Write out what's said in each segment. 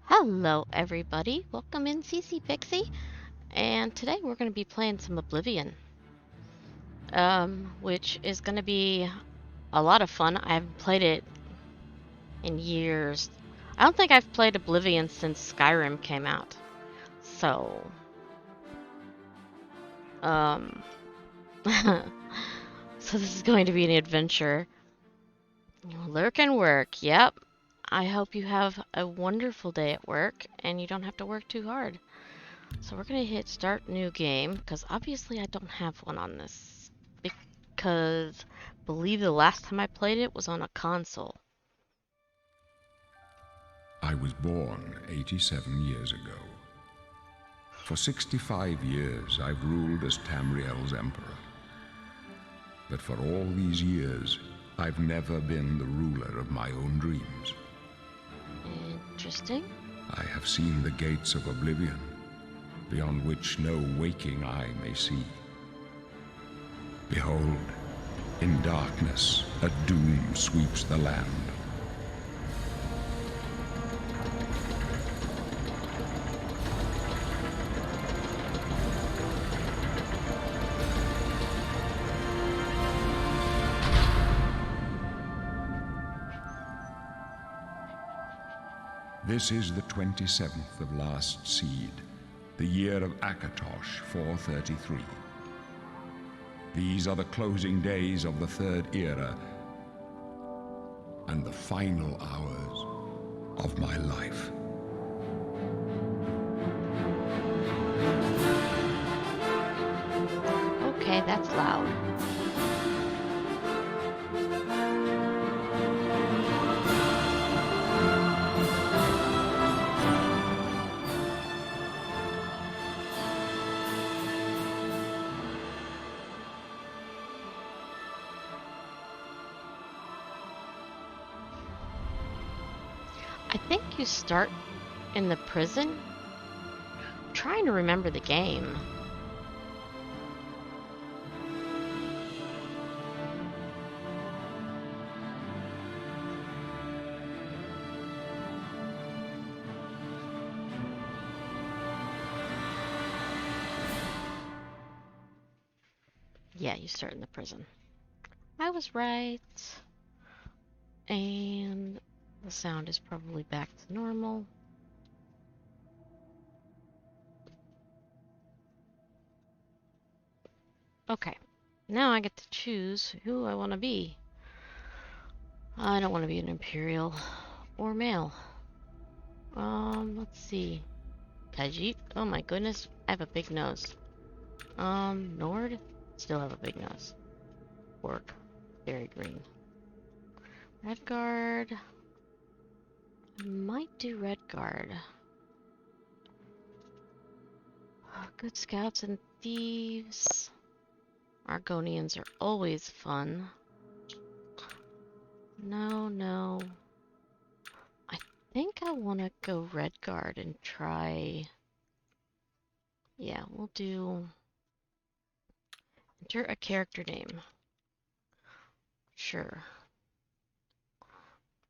Hello everybody, welcome in CC Pixie, and today we're going to be playing some Oblivion, which is going to be a lot of fun. I haven't played it in years. I don't think I've played Oblivion since Skyrim came out, so, um, so this is going to be an adventure. Lurk and work, yep. I hope you have a wonderful day at work, and you don't have to work too hard. So we're going to hit start new game, because obviously I don't have one on this. Because I believe the last time I played it was on a console. I was born 87 years ago. For 65 years I've ruled as Tamriel's emperor. But for all these years, I've never been the ruler of my own dreams. Interesting. I have seen the gates of Oblivion, beyond which no waking eye may see. Behold, in darkness, a doom sweeps the land. This is the 27th of last seed, the year of Akatosh 433. These are the closing days of the Third Era and the final hours of my life. Okay, that's loud. I think you start in the prison. I'm trying to remember the game. Yeah, you start in the prison. I was right. And the sound is probably back to normal. Okay, now I get to choose who I want to be. I don't want to be an Imperial or male. Let's see. Khajiit? Oh my goodness, I have a big nose. Nord? Still have a big nose. Orc. Very green. Redguard. I might do Redguard. Good scouts and thieves. Argonians are always fun. No. I think I want to go Redguard and try... Yeah, we'll do... Enter a character name. Sure.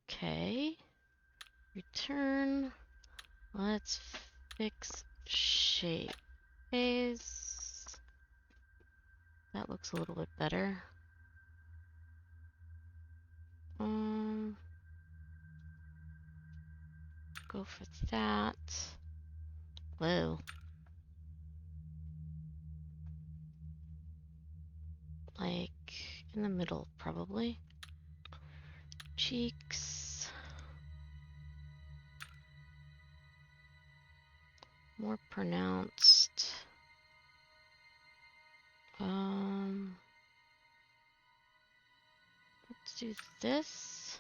Okay. Return. Let's fix shape. Phase. That looks a little bit better. Go for that. Whoa. Like in the middle, probably. Cheeks. More pronounced. Let's do this.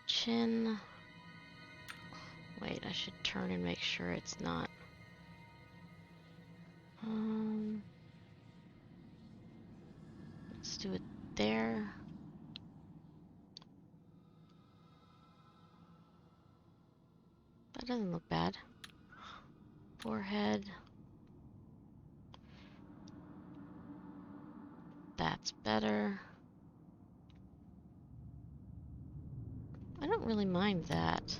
Chin. Wait, I should turn and make sure it's not. Let's do it there. That doesn't look bad. Forehead. That's better. I don't really mind that.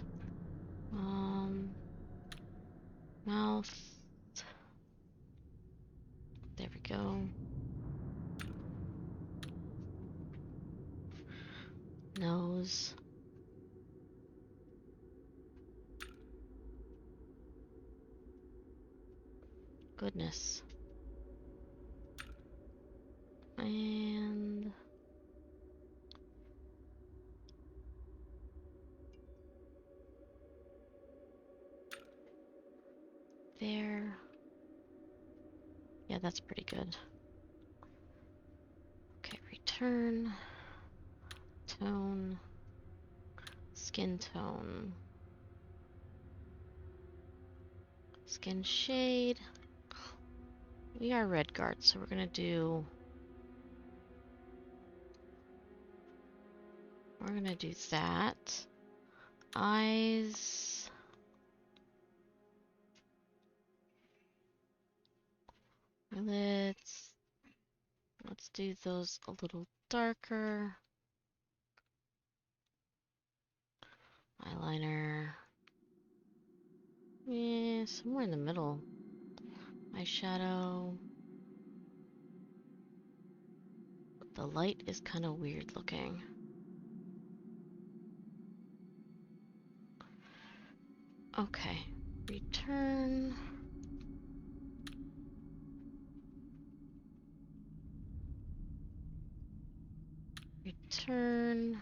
Goodness. And there. Yeah, that's pretty good. Okay, return. Tone. Skin tone. Skin shade. We are Redguard, so we're gonna do... We're gonna do that. Eyes. Let's do those a little darker. Eyeliner. Yeah, somewhere in the middle. Eyeshadow. The light is kind of weird looking. Okay. Return. Return.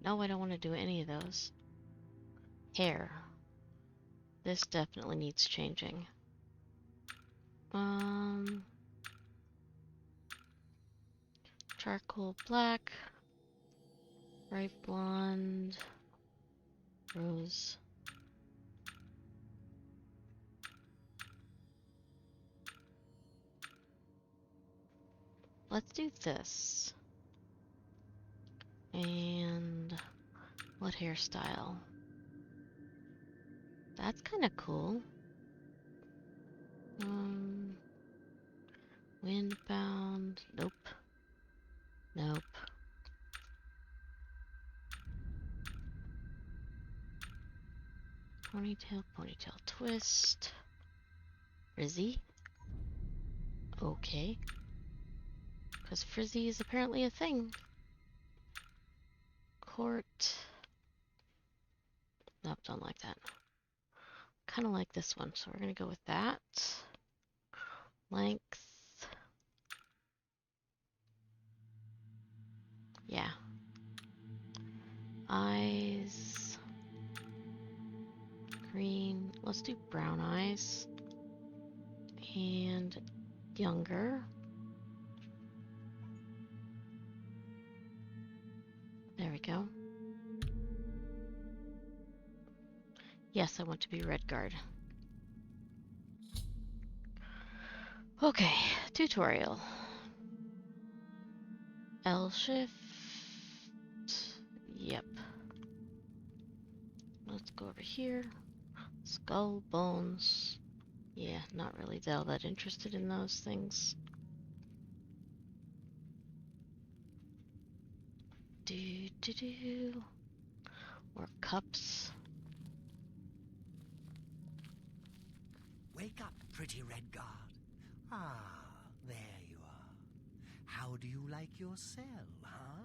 No, I don't want to do any of those. Hair. This definitely needs changing. Charcoal black. Bright blonde. Rose. Let's do this. And what hairstyle? That's kind of cool. Windbound. Nope. Nope. Ponytail, ponytail twist. Frizzy. Okay. Because frizzy is apparently a thing. Court. Nope, don't like that. Kind of like this one, so we're going to go with that. Length. Yeah. Eyes. Green. Let's do brown eyes. And younger. There we go. Yes, I want to be Redguard. Okay, tutorial. L shift. Yep. Let's go over here. Skull, bones. Yeah, not really all that interested in those things. Do. Or cups. Wake up, pretty Redguard. Ah, there you are. How do you like your cell, huh?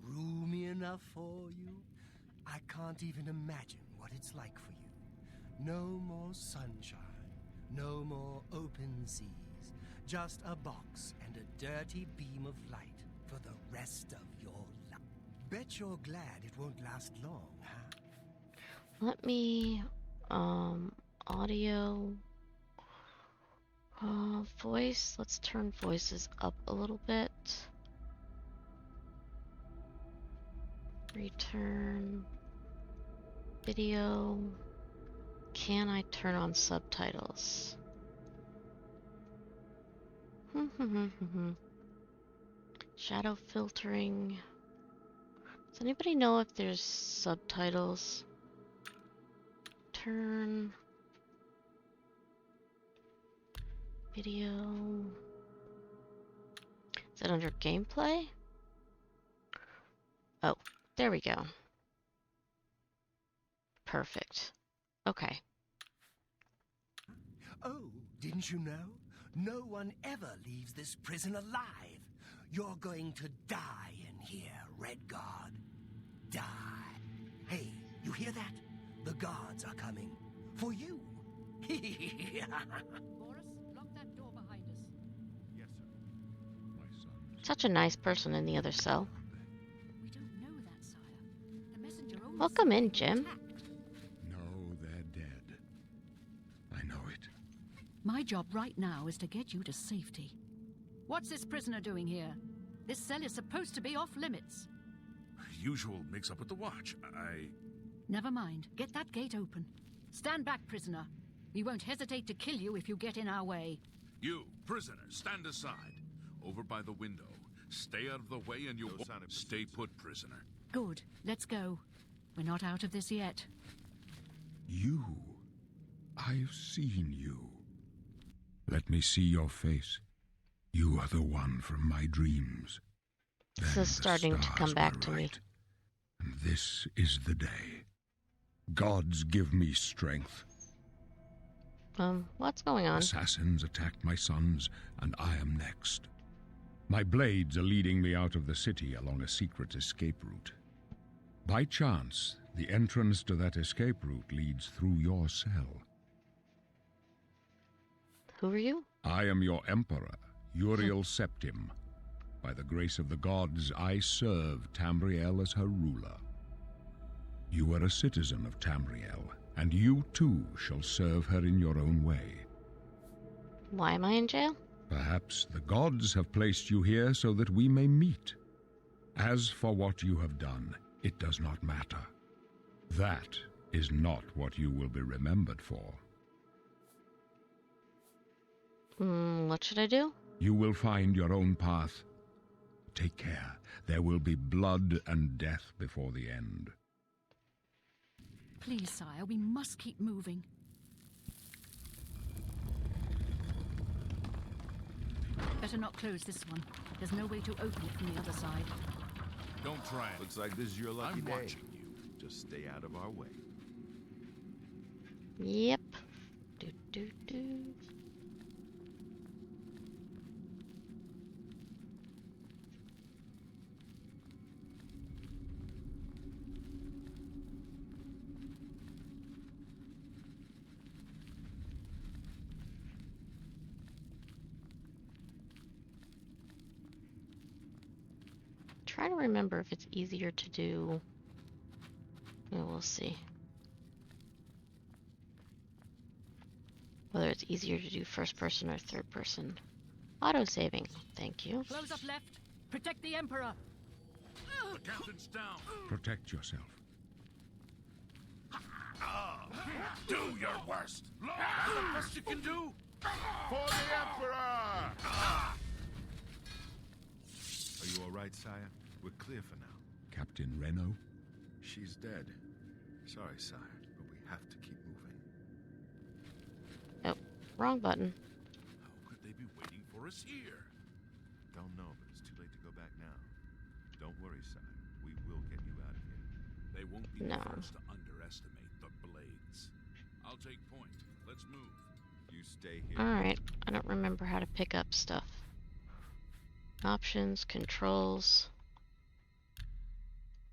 Roomy enough for you? I can't even imagine what it's like for you. No more sunshine, no more open seas, just a box and a dirty beam of light for the rest of your life. Bet you're glad it won't last long, huh? Let me, audio, voice. Let's turn voices up a little bit. Return video. Can I turn on subtitles? Shadow filtering. Does anybody know if there's subtitles? Turn video. Is it under gameplay? Oh, there we go. Perfect. Okay. Oh, didn't you know? No one ever leaves this prison alive. You're going to die in here, Redguard. Die. Hey, you hear that? The The guards are coming. For you. Boris, lock that door behind us. Yes, sir. My sons. Such a nice person in the other cell. We don't know that, sire. The messenger only Welcome said in, they were Jim. attacked. No, they're dead. I know it. My job right now is to get you to safety. What's this prisoner doing here? This cell is supposed to be off limits. Usual mix-up with the watch. Never mind. Get that gate open. Stand back, prisoner. We won't hesitate to kill you if you get in our way. You, prisoner, stand aside. Over by the window. Stay out of the way and you'll... Stay put, prisoner. Good. Let's go. We're not out of this yet. You. I've seen you. Let me see your face. You are the one from my dreams. This Then is the starting to stars come back were to me. right. And this is the day. Gods give me strength. What's going on? Assassins attacked my sons, and I am next. My blades are leading me out of the city along a secret escape route. By chance, the entrance to that escape route leads through your cell. Who are you? I am your emperor, Uriel Septim. By the grace of the gods, I serve Tamriel as her ruler. You are a citizen of Tamriel, and you too shall serve her in your own way. Why am I in jail? Perhaps the gods have placed you here so that we may meet. As for what you have done, it does not matter. That is not what you will be remembered for. What should I do? You will find your own path. Take care. There will be blood and death before the end. Please, sire, we must keep moving. Better not close this one. There's no way to open it from the other side. Don't try it. Looks like this is your lucky I'm day. watching you. Just stay out of our way. Yep. Do do do. Try to remember if it's easier to do. Yeah, we'll see. Whether it's easier to do first person or third person. Auto saving. Thank you. Close up left. Protect the Emperor. The captain's down. Protect yourself. Do your worst. That's the best you can do. For the Emperor! Are you all right, sire? We're clear for now. Captain Reno? She's dead. Sorry, sire, but we have to keep moving. Oh, wrong button. How could they be waiting for us here? Don't know, but it's too late to go back now. Don't worry, sire. We will get you out of here. They won't be No. the first to underestimate the blades. I'll take point. Let's move. You stay here. Alright, I don't remember how to pick up stuff. Options, controls.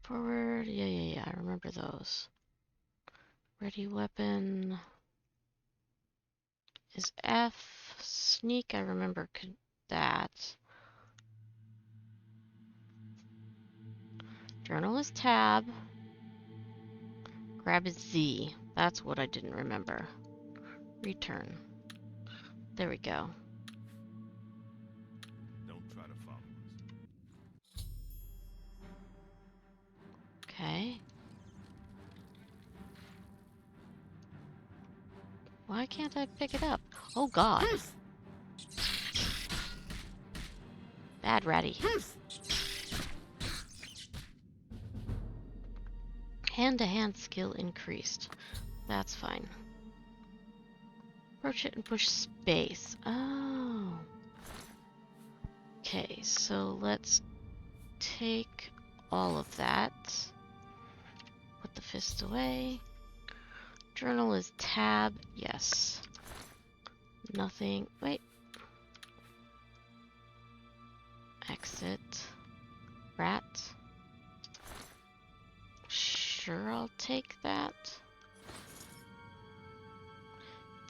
Forward, yeah, I remember those. Ready weapon is F. Sneak, I remember that. Journal is tab. Grab is Z. That's what I didn't remember. Return. There we go. Don't try to follow us. Okay. Why can't I pick it up? Oh god. Bad ratty. Hand-to-hand skill increased. That's fine. Approach it and push space. Oh. Okay, so let's take all of that. Put the fist away. Journal is tab. Yes. Nothing. Wait. Exit. Rat. Sure, I'll take that.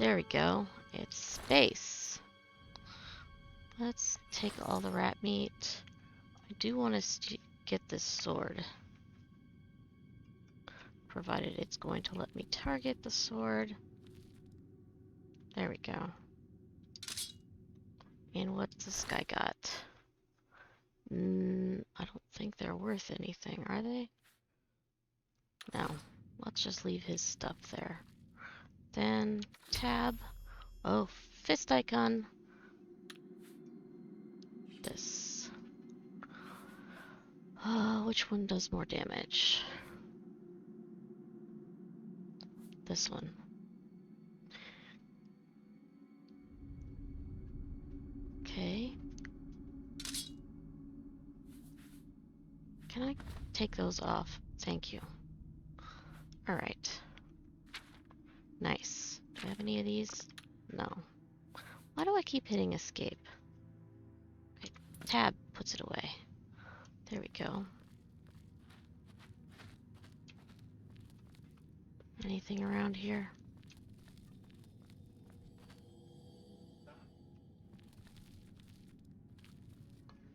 There we go. It's space. Let's take all the rat meat. I do want to get this sword. Provided it's going to let me target the sword. There we go. And what's this guy got? I don't think they're worth anything, are they? No. Let's just leave his stuff there. Then tab. Oh, fist icon. This. Which one does more damage? This one. Okay. Can I take those off? Thank you. Alright. Nice. Do I have any of these? No. Why do I keep hitting escape? Okay, tab puts it away. There we go. Anything around here?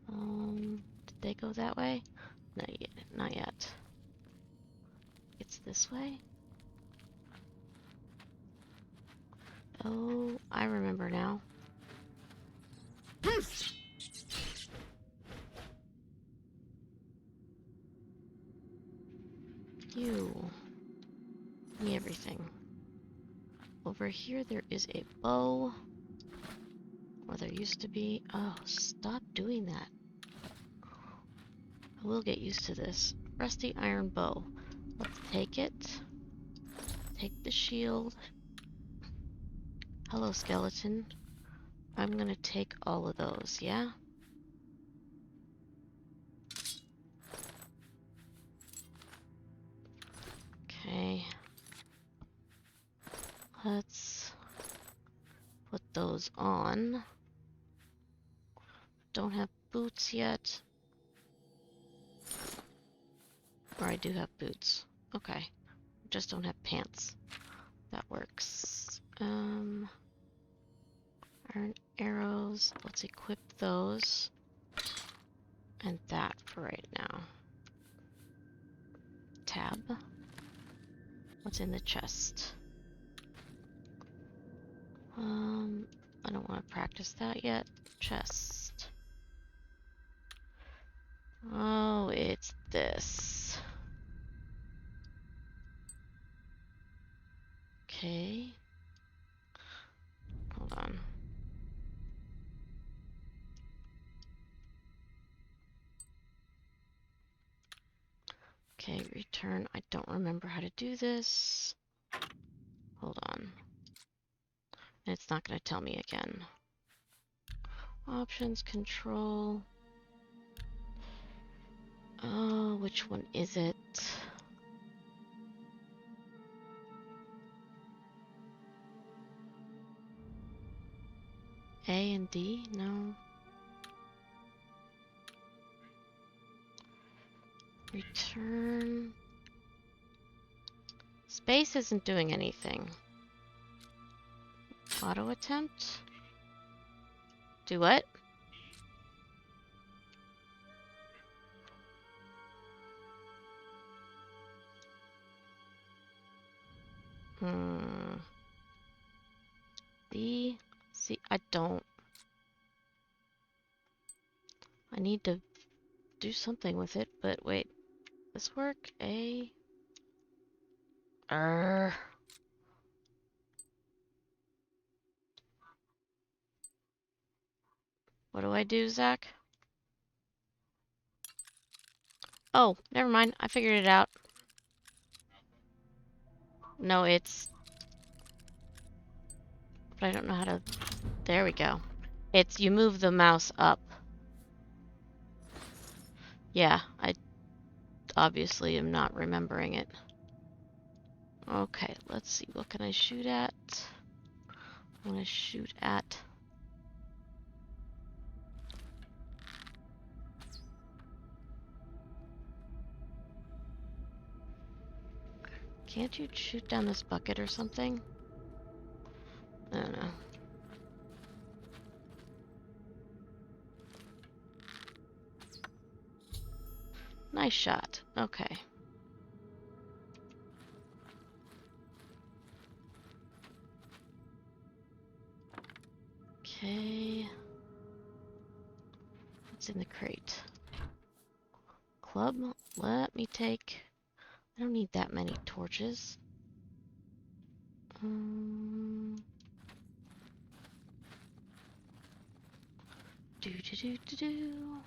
Did they go that way? Not yet. Not yet. It's this way? Oh, I remember now. You. Give me everything. Over here there is a bow. Or there used to be. Oh, stop doing that. I will get used to this. Rusty iron bow. Let's take it. Take the shield. Hello, skeleton. I'm gonna take all of those, yeah? Okay. Let's put those on. Don't have boots yet. Or I do have boots. Okay. Just don't have pants. That works. Iron arrows. Let's equip those. And that for right now. Tab. What's in the chest? I don't want to practice that yet. Chest. Oh, it's this. Okay. Hold on. Okay, return. I don't remember how to do this. Hold on. It's not going to tell me again. Options, control. Oh, which one is it? A and D? No. Return. Space isn't doing anything. Auto attempt? Do what? B, C, I don't. I need to do something with it, but wait. This work? A. What do I do, Zach? Oh, never mind. I figured it out. No, it's... But I don't know how to... There we go. It's you move the mouse up. Yeah, I obviously am not remembering it. Okay, let's see. What can I shoot at? I want to shoot at... Can't you shoot down this bucket or something? Nice shot. Okay. Okay. What's in the crate? Club? Let me take... I don't need that many torches. Do do do do do.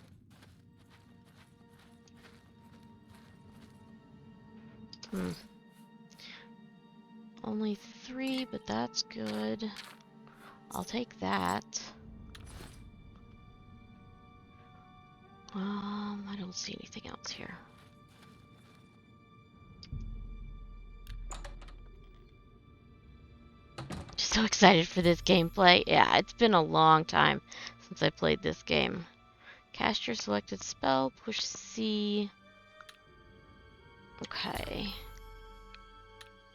Only 3, but that's good. I'll take that. I don't see anything else here. Just so excited for this gameplay. Yeah, it's been a long time since I played this game. Cast your selected spell, push C. Okay.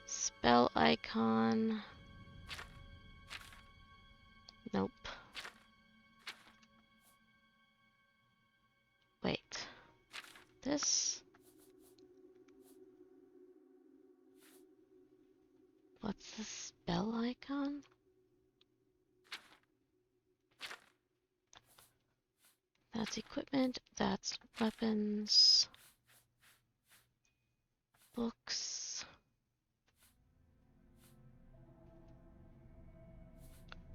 Spell icon. Nope. Wait. This? What's the spell icon? That's equipment, that's weapons, books.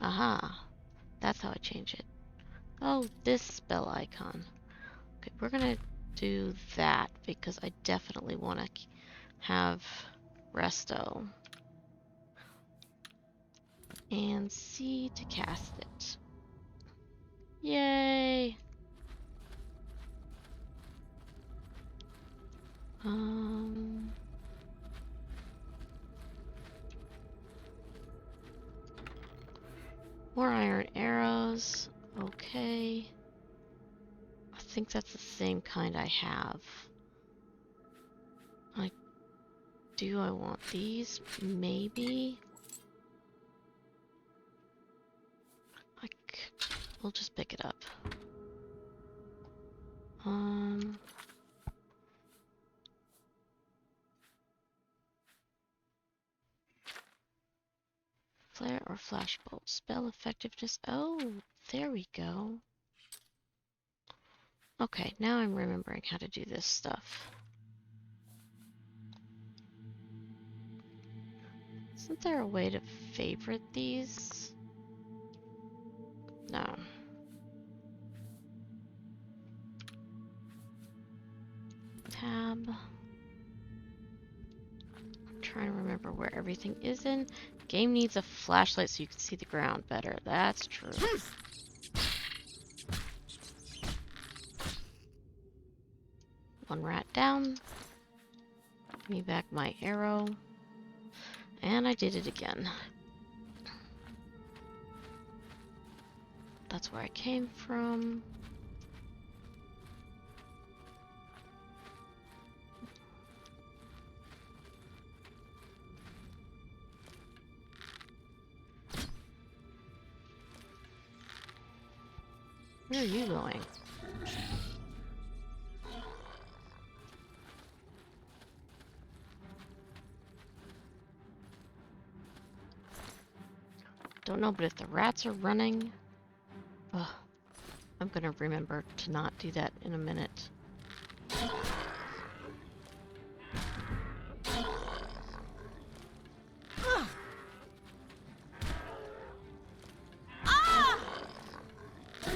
Aha, that's how I change it. Oh, this spell icon. Okay, we're gonna do that because I definitely want to have resto. And C to cast it. Yay! More iron arrows. Okay. I think that's the same kind I have. I want these? Maybe? We'll just pick it up. Flare or flashbolt. Spell effectiveness. Oh, there we go. Okay, now I'm remembering how to do this stuff. Isn't there a way to favorite these? No. Tab. I'm trying to remember where everything is in. Game needs a flashlight so you can see the ground better. That's true. One rat down. Give me back my arrow. And I did it again. That's where I came from. Where are you going? Don't know, but if the rats are running... Ugh, I'm gonna remember to not do that in a minute.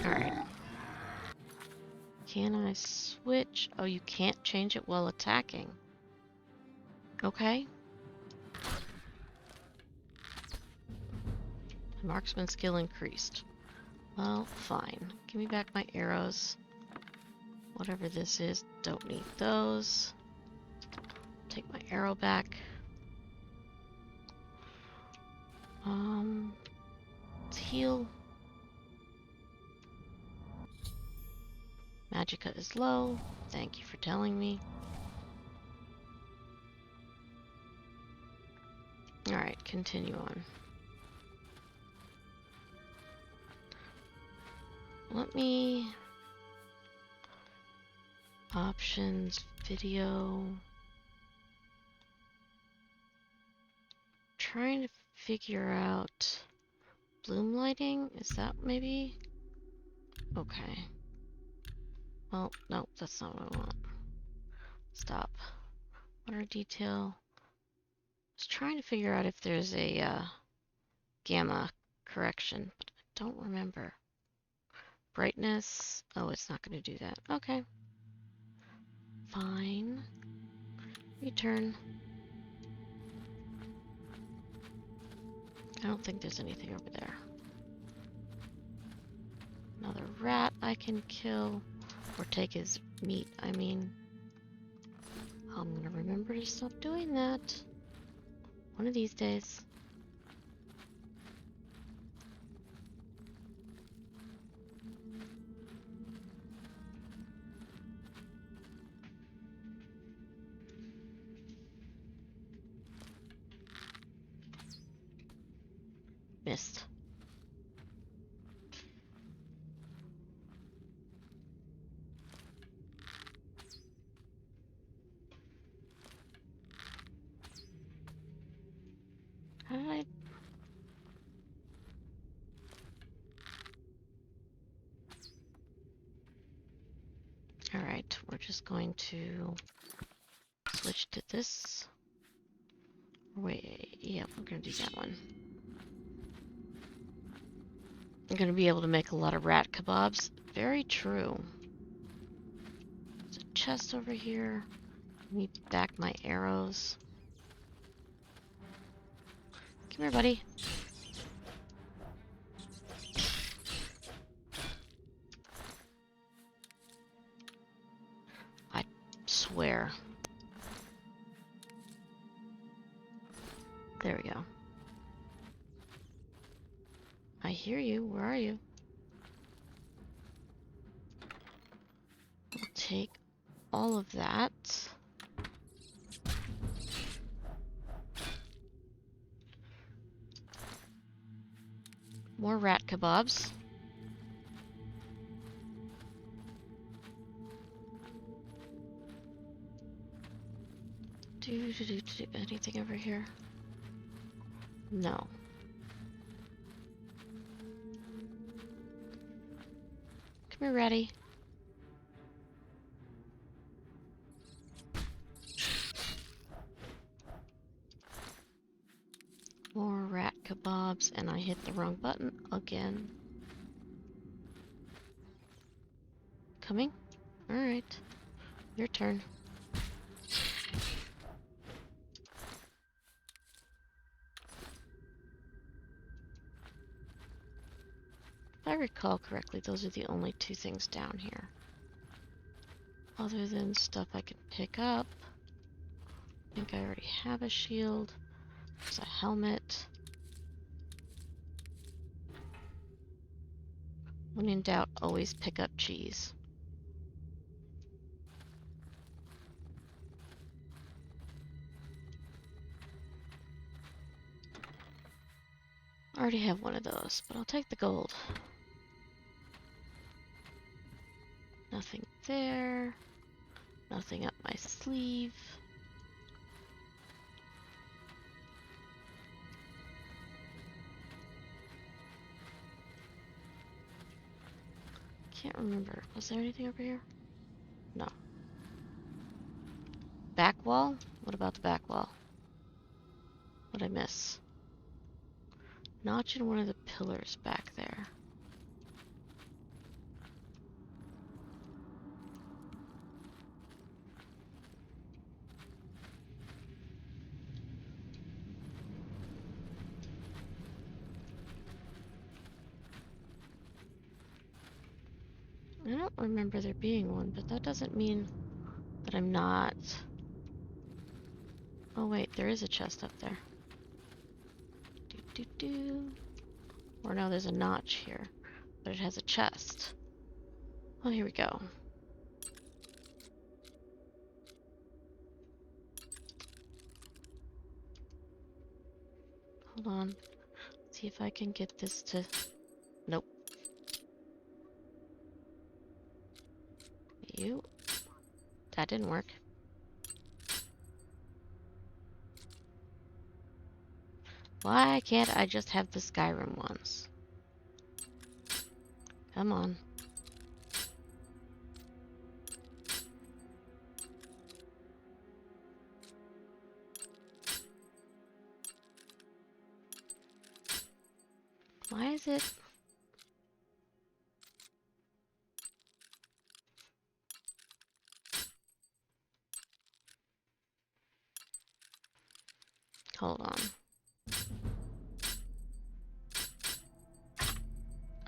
Alright. Can I switch? Oh, you can't change it while attacking. Okay. Marksman skill increased. Well, fine. Give me back my arrows. Whatever this is, don't need those. Take my arrow back. Let's heal. Magicka is low. Thank you for telling me. Alright, continue on. Let me... Options, video. Trying to figure out bloom lighting. Is that maybe? Okay. Well, no, that's not what I want. Stop. Water detail. I was trying to figure out if there's a gamma correction, but I don't remember. Brightness. Oh, it's not going to do that. Okay. Fine. Return. I don't think there's anything over there. Another rat I can kill. Or take his meat, I mean. I'm gonna remember to stop doing that. One of these days. Missed. How did I... Alright, we're just going to switch to this. Wait, yeah, we're gonna do that one. I'm gonna be able to make a lot of rat kebabs. Very true. There's a chest over here. I need back my arrows. Come here, buddy. I swear. There we go. I hear you. Where are you? I'll take all of that. More rat kebabs. Anything over here? No. Come here, ratty. More rat kebabs, and I hit the wrong button again. Coming? Alright. Your turn. If I recall correctly, those are the only two things down here. Other than stuff I can pick up. I think I already have a shield. There's a helmet. When in doubt, always pick up cheese. I already have one of those, but I'll take the gold. Nothing there. Nothing up my sleeve. Can't remember. Was there anything over here? No. Back wall? What about the back wall? What'd I miss? Notch in one of the pillars back there. I don't remember there being one, but that doesn't mean that I'm not... Oh wait, there is a chest up there. Or no, there's a notch here, but it has a chest. Oh, here we go. Hold on. See if I can get this to... Nope. You. That didn't work. Why can't I just have the Skyrim ones? Come on. Why is it? Hold on.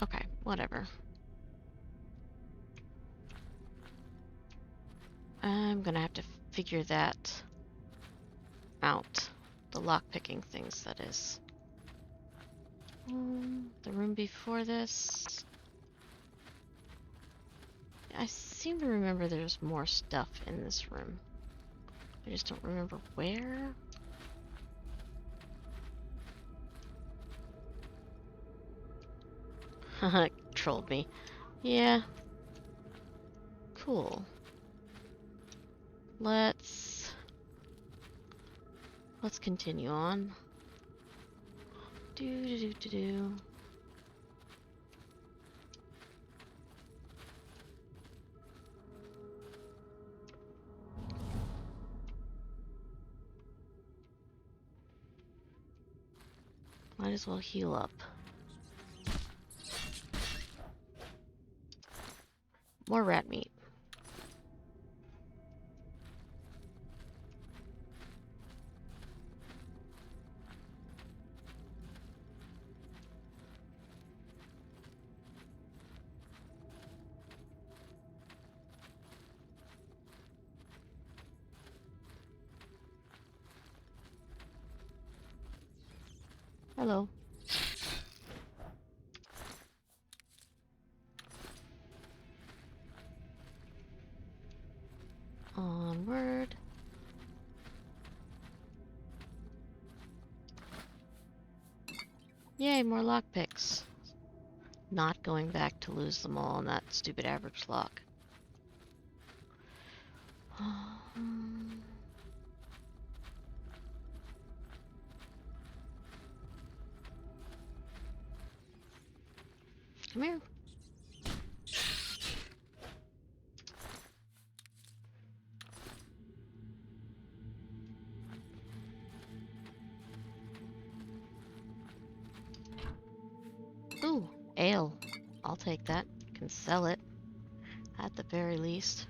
Okay, whatever. I'm gonna have to figure that out. The lockpicking things, that is. The room before this. I seem to remember there's more stuff in this room. I just don't remember where. Haha, trolled me. Yeah. Cool. Let's continue on. Do. Might as well heal up. More rat meat. Hello. Onward. Yay, more lockpicks. Not going back to lose them all on that stupid average lock. Come here. Ooh, ale. I'll take that. Can sell it. At the very least.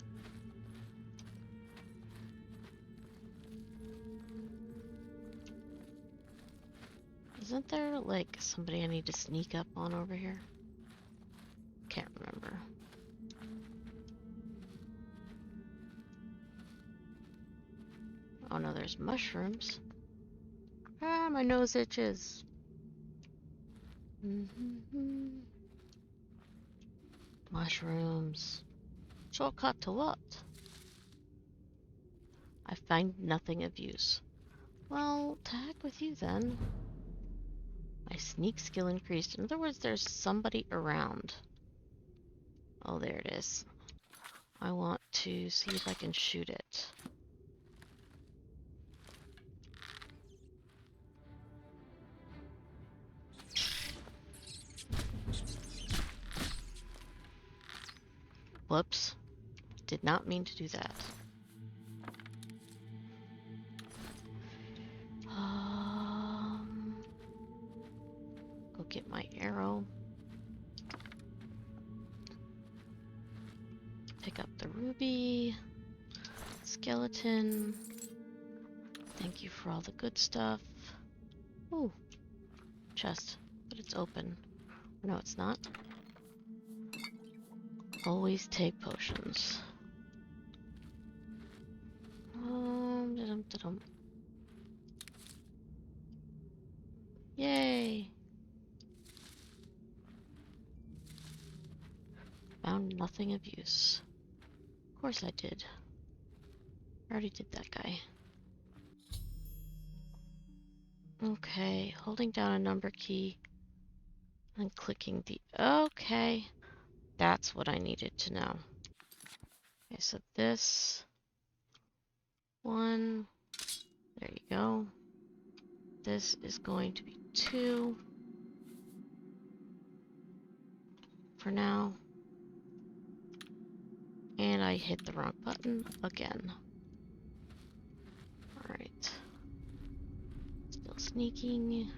Isn't there, like, somebody I need to sneak up on over here? Can't remember. Oh no, there's mushrooms. Ah, my nose itches. Mushrooms. Shortcut to what? I find nothing of use. Well, to heck with you then. My sneak skill increased. In other words, there's somebody around. Oh, there it is. I want to see if I can shoot it. Whoops. Did not mean to do that. Go get my arrow. Pick up the ruby. Skeleton. Thank you for all the good stuff. Ooh. Chest. But it's open. No, it's not. Always take potions. Da-dum. Yay! Found nothing of use. Of course I did. I already did that guy. Okay, holding down a number key and clicking the... Okay, that's what I needed to know. Okay, so this one, there you go. This is going to be 2 for now. And I hit the wrong button again. Alright. Still sneaking.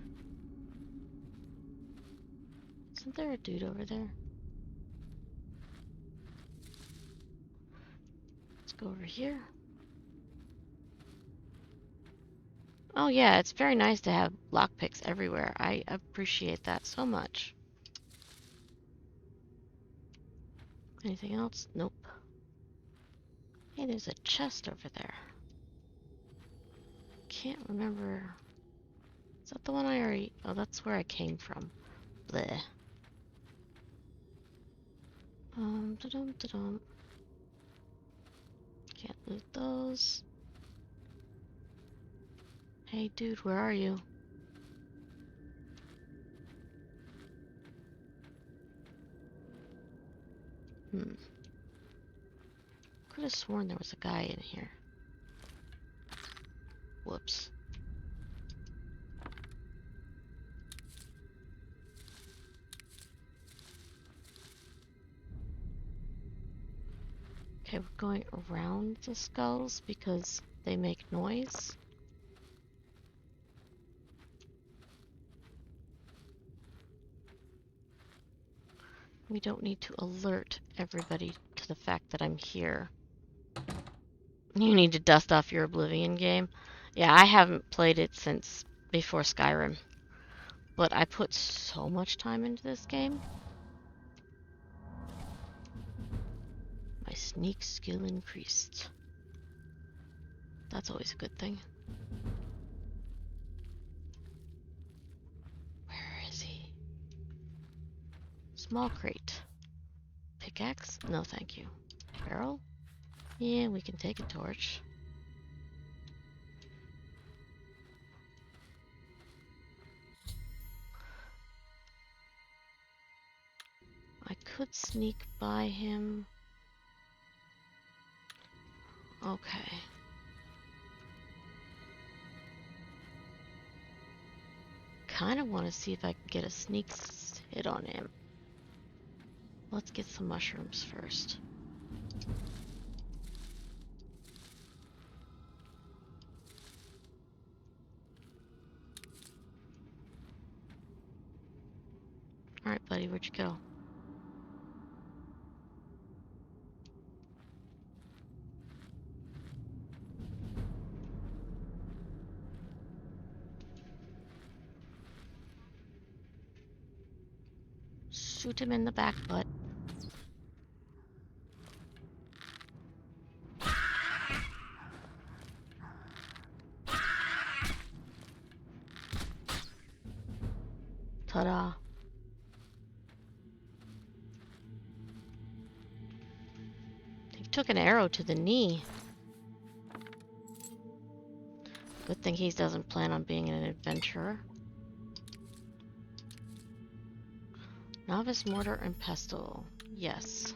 Isn't there a dude over there? Let's go over here. Oh yeah, it's very nice to have lockpicks everywhere. I appreciate that so much. Anything else? Nope. Hey, there's a chest over there. Can't remember. Is that the one I already... Oh, that's where I came from. Bleh. Da-dum. Can't loot those. Hey, dude, where are you? Could have sworn there was a guy in here. Whoops. Okay, we're going around the skulls because they make noise. We don't need to alert everybody to the fact that I'm here. You need to dust off your Oblivion game. Yeah, I haven't played it since before Skyrim. But I put so much time into this game. My sneak skill increased. That's always a good thing. Where is he? Small crate. Pickaxe? No, thank you. Barrel? Yeah, we can take a torch. I could sneak by him. Okay. Kind of want to see if I can get a sneak hit on him. Let's get some mushrooms first. Alright, buddy, where'd you go? Shoot him in the back butt. Ta-da. He took an arrow to the knee. Good thing he doesn't plan on being an adventurer. Novice mortar and pestle. Yes. Is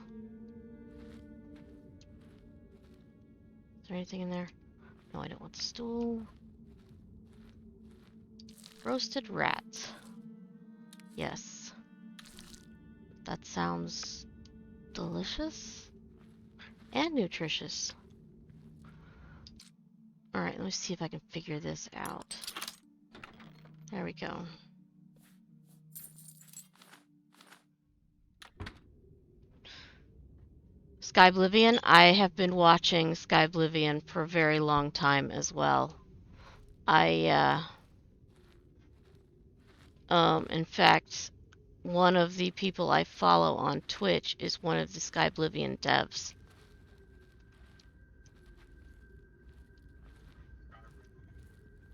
there anything in there? No, I don't want the stool. Roasted rat. Yes. That sounds delicious and nutritious. Alright, let me see if I can figure this out. There we go. Oblivion. I have been watching Oblivion for a very long time as well. In fact, one of the people I follow on Twitch is one of the Oblivion devs.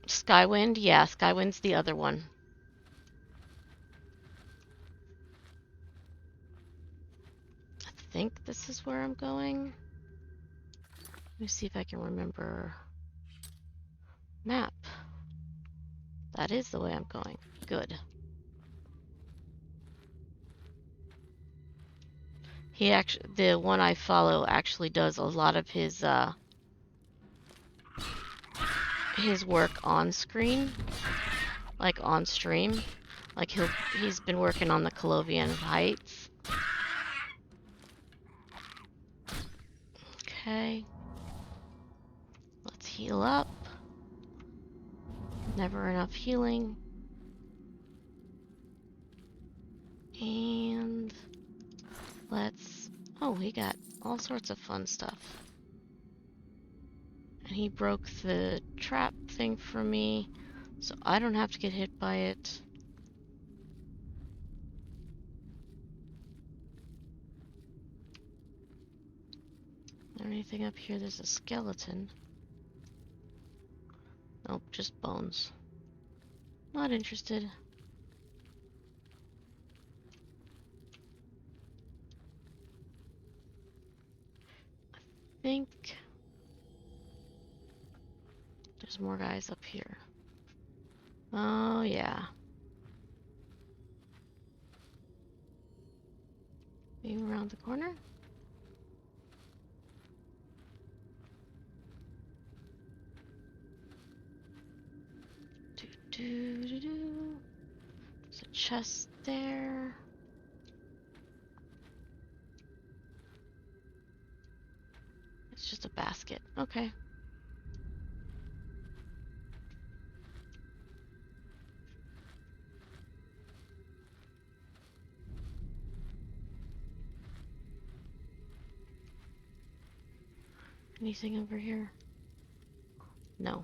Skywind? Yeah, Skywind's the other one. I think this is where I'm going. Let me see if I can remember. Map. That is the way I'm going. Good. He actually, the one I follow actually does a lot of his work on screen. like on stream. Like he's been working on the Colovian Heights. Okay. Let's heal up. Never enough healing. And let's... Oh, he got all sorts of fun stuff. And he broke the trap thing for me, so I don't have to get hit by it. Anything up here? There's a skeleton. Nope, just bones. Not interested. I think there's more guys up here. Oh, yeah. Are you around the corner? There's a chest there. It's just a basket. Okay. Anything over here? No.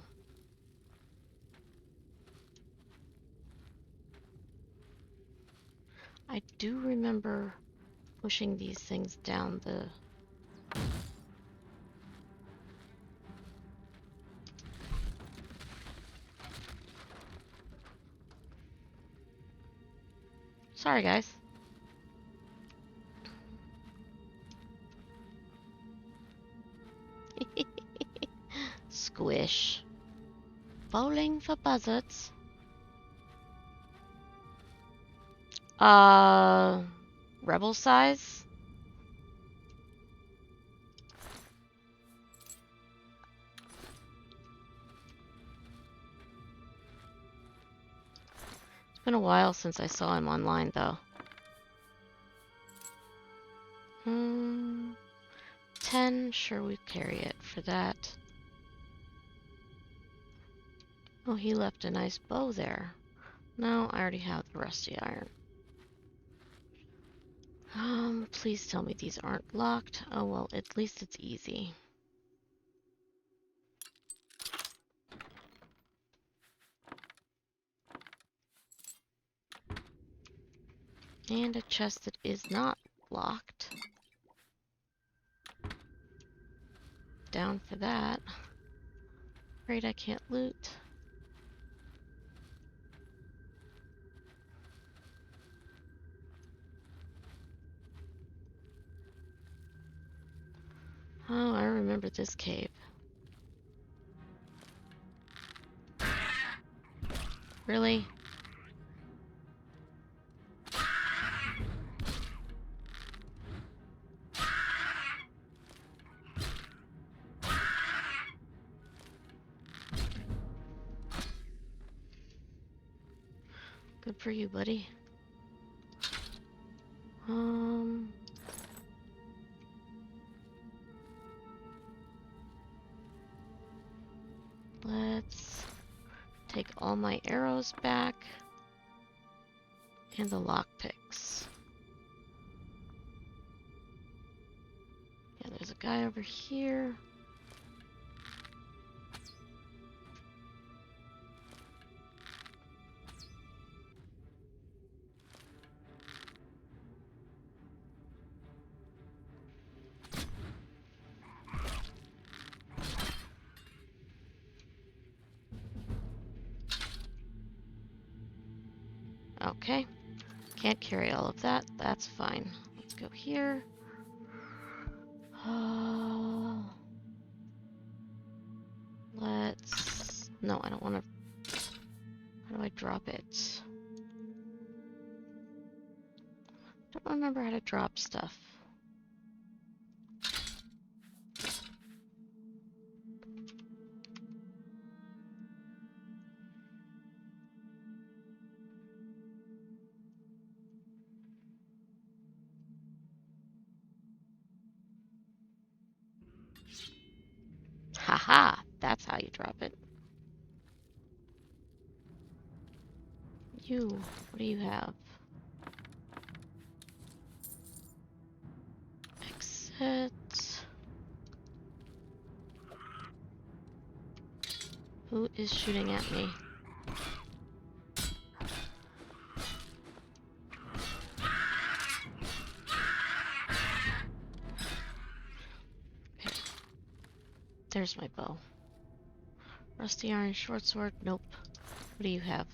I do remember pushing these things down the... Sorry, guys. Squish. Bowling for buzzards. Rebel size? It's been a while since I saw him online, though. 10, sure, we carry it for that. Oh, he left a nice bow there. No, I already have the rusty iron. Please tell me these aren't locked. Oh, well, at least it's easy. And a chest that is not locked. Down for that. Afraid I can't loot. Oh, I remember this cave. Really? Good for you, buddy. Let's take all my arrows back and the lockpicks. Yeah, there's a guy over here. Okay, can't carry all of that. That's fine. Let's go here. Let's... No, I don't want to... How do I drop it? Don't remember how to drop stuff. drop it. You, what do you have? Exit. Who is shooting at me? Okay. There's my bow. Rusty iron short sword. Nope. What do you have?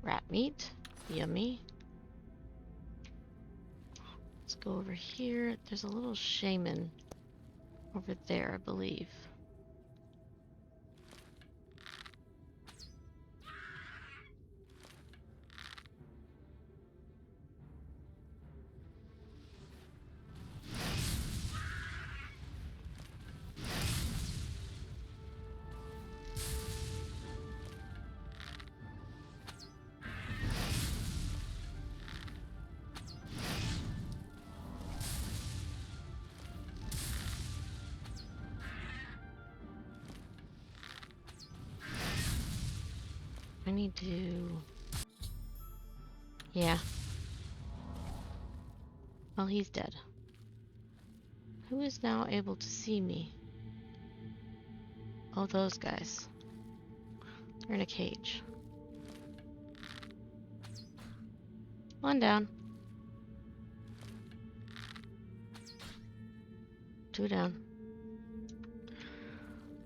Rat meat. Yummy. Let's go over here. There's a little shaman over there, I believe. I need to... Yeah. Well, he's dead. Who is now able to see me? Oh, those guys. They're in a cage. One down. Two down.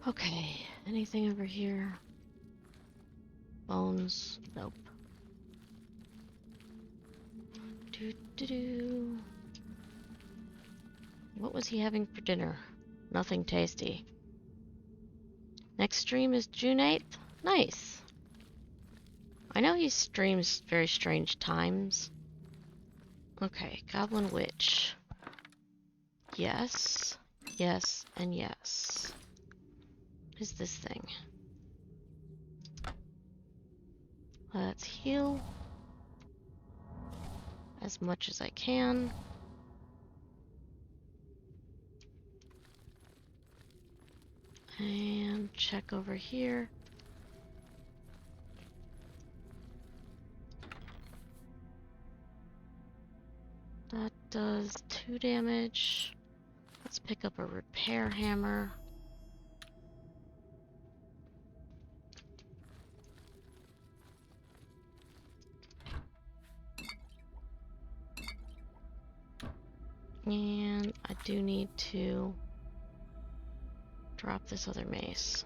Okay, anything over here? Bones? Nope. Do. What was he having for dinner? Nothing tasty. Next stream is June 8th? Nice. I know he streams very strange times. Okay, Goblin Witch. Yes, yes, and yes. What is this thing? Let's heal as much as I can. And check over here. That does 2 damage. Let's pick up a repair hammer. And I do need to drop this other mace.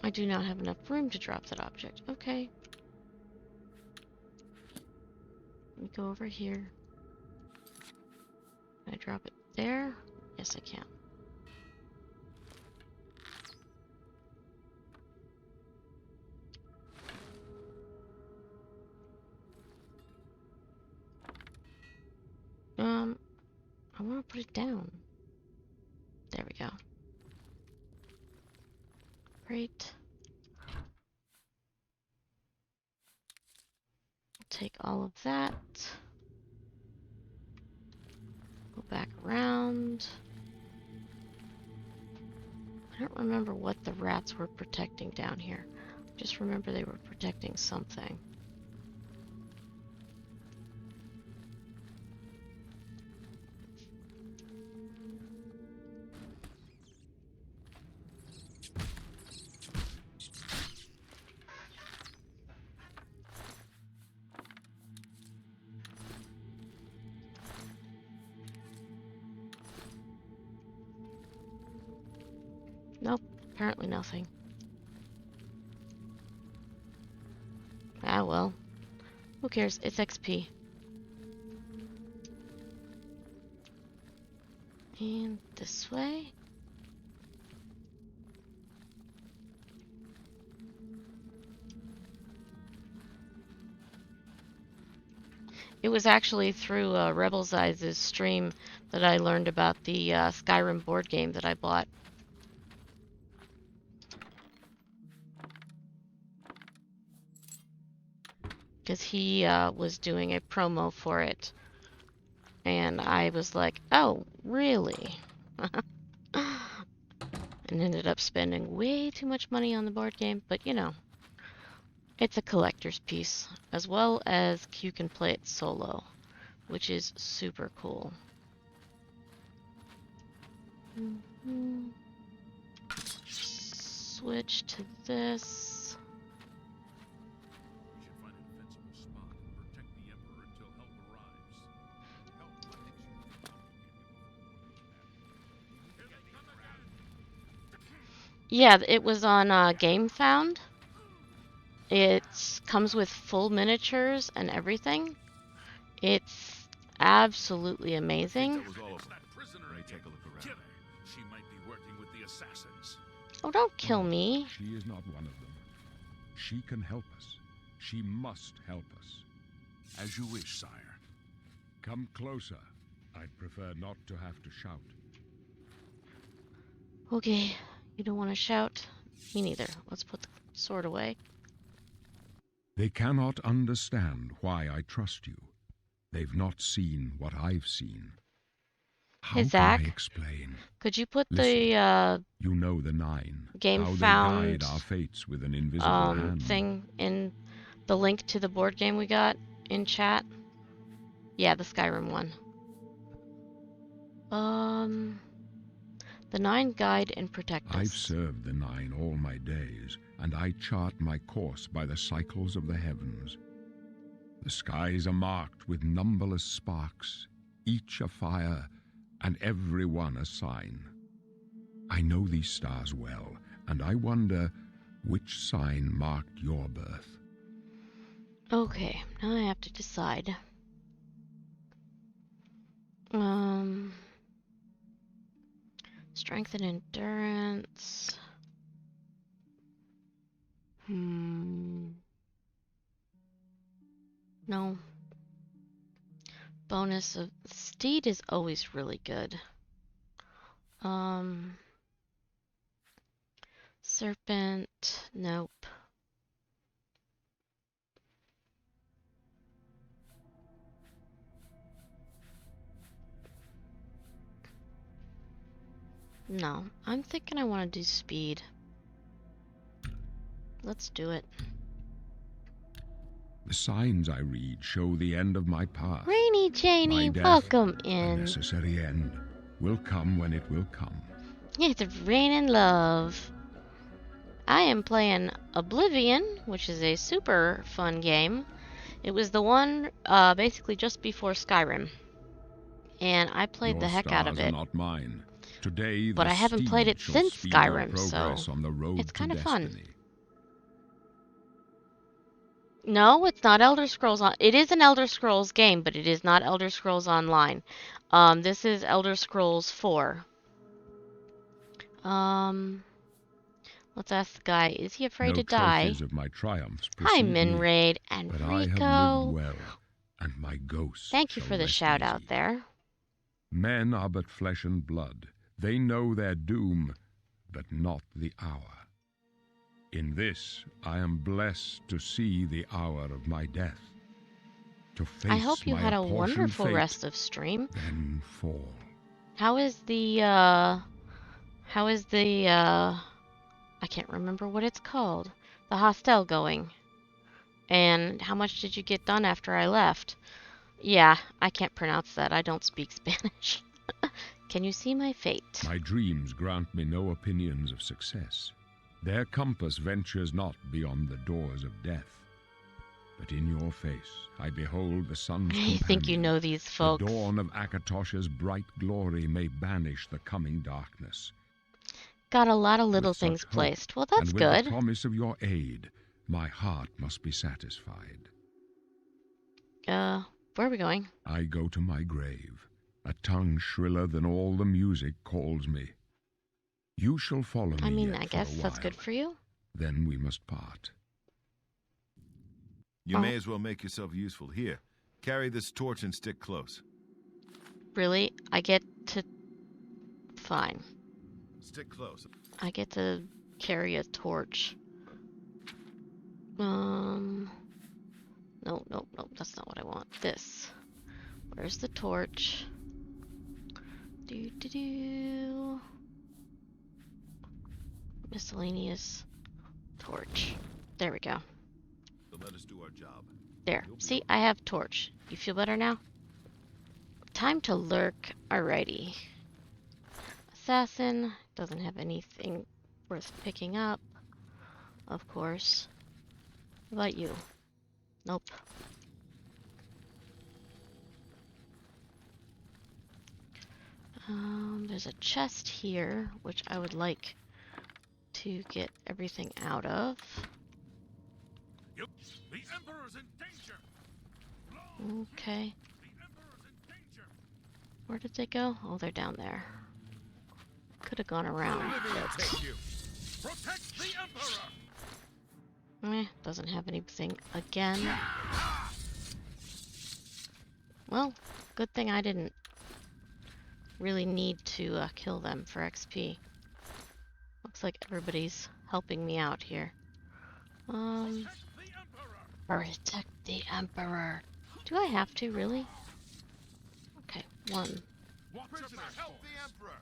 I do not have enough room to drop that object. Okay. Let me go over here. Can I drop it there? Yes, I can. I want to put it down. There we go. Great. Take all of that. Go back around. I don't remember what the rats were protecting down here. Just remember they were protecting something. Nope, apparently nothing. Ah well. Who cares? It's XP. And this way. It was actually through Rebel's Eyes' stream that I learned about the Skyrim board game that I bought. Because he was doing a promo for it. And I was like, oh, really? and ended up spending way too much money on the board game, but you know, it's a collector's piece, as well as you can play it solo, which is super cool. Switch to this. We should find a defensible spot and protect the Emperor until help arrives. Help protects you. Yeah, it was on Game Found. It comes with full miniatures and everything. It's absolutely amazing. That was all of them. That prisoner Let me again. take a look around. Kill her. She might be working with the assassins. Oh, don't kill me. She is not one of them. She can help us. She must help us. As you wish, sire. Come closer. I'd prefer not to have to shout. Okay, you don't want to shout? Me neither. Let's put the sword away. They cannot understand why I trust you. They've not seen what I've seen. How Hey, can Zach, I explain? could you put Listen, the You know the Nine. Game how Found they guide our fates with an invisible hand. thing in the link to the board game we got in chat? Yeah, the Skyrim one. The Nine guide and protect us. I've served the Nine all my days, and I chart my course by the cycles of the heavens. The skies are marked with numberless sparks, each a fire, and every one a sign. I know these stars well, and I wonder which sign marked your birth. Okay, now I have to decide. Strength and endurance. No. Bonus of Steed is always really good. Serpent, nope. No, I'm thinking I want to do speed. Let's do it. The signs I read show the end of my path. Rainy Janie, My death, welcome a in. necessary end, will come when it will come. It's raining love. I am playing Oblivion, which is a super fun game. It was the one basically just before Skyrim. And I played Your the heck out of stars are it. not mine. Today, But the I haven't steed played it shall since speed your Skyrim, so progress on the road it's to kind of fun. destiny. No, it's not Elder Scrolls on. It is an Elder Scrolls game, but it is not Elder Scrolls Online. This is Elder Scrolls 4. Let's ask the guy. Is he afraid No to die? trophies of my triumphs Hi, precede me, Minraid and but I have Rico. lived well, and my ghost Thank you shall for the rest shout out easy. there. Men are but flesh and blood. They know their doom, but not the hour. In this, I am blessed to see the hour of my death. To face I hope you my had a apportioned wonderful fate, rest of stream. then fall. How is the I can't remember what it's called. The hostel going. And how much did you get done after I left? Yeah, I can't pronounce that. I don't speak Spanish. Can you see my fate? My dreams grant me no opinions of success. Their compass ventures not beyond the doors of death. But in your face I behold the sun's I think you companion. know these folks. The dawn of Akatosh's bright glory may banish the coming darkness. Got a lot of little With such things hope, placed. Well, that's and with good. the promise of your aid, my heart must be satisfied. Where are we going? I go to my grave. A tongue shriller than all the music calls me. You shall follow me I mean, yet I for guess a that's while. good for you. Then we must part. You Oh. may as well make yourself useful. Here, carry this torch and stick close. Really? I get to... Fine. Stick close. I get to carry a torch. No, that's not what I want. This. Where's the torch? Miscellaneous torch. There we go. Then let us do our job. There. You'll be See, okay. I have torch. You feel better now? Time to lurk. Alrighty. Assassin doesn't have anything worth picking up. Of course. What about you? Nope. There's a chest here, which I would like to get everything out of. The Emperor's in danger! Okay. The Emperor's in danger! Where did they go? Oh, they're down there. Could have gone around. Oblivion take you! Protect the Emperor! Doesn't have anything again. Well, good thing I didn't really need to kill them for XP. Looks like everybody's helping me out here. Protect the Emperor. Do I have to, really? Okay, one. Prisoner, help the Emperor!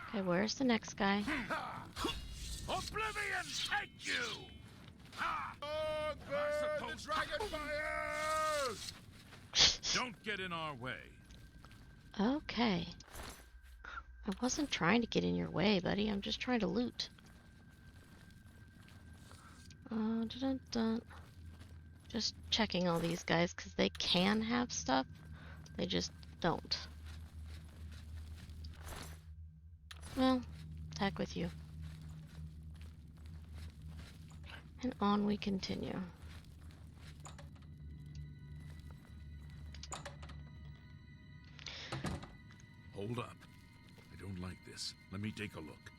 Okay, where's the next guy? Oblivion take you! The dragon fires! Don't get in our way. Okay. I wasn't trying to get in your way, buddy. I'm just trying to loot. Dun-dun-dun. Just checking all these guys because they can have stuff. They just don't. Well, heck with you. And on we continue. Hold up. I don't like this. Let me take a look.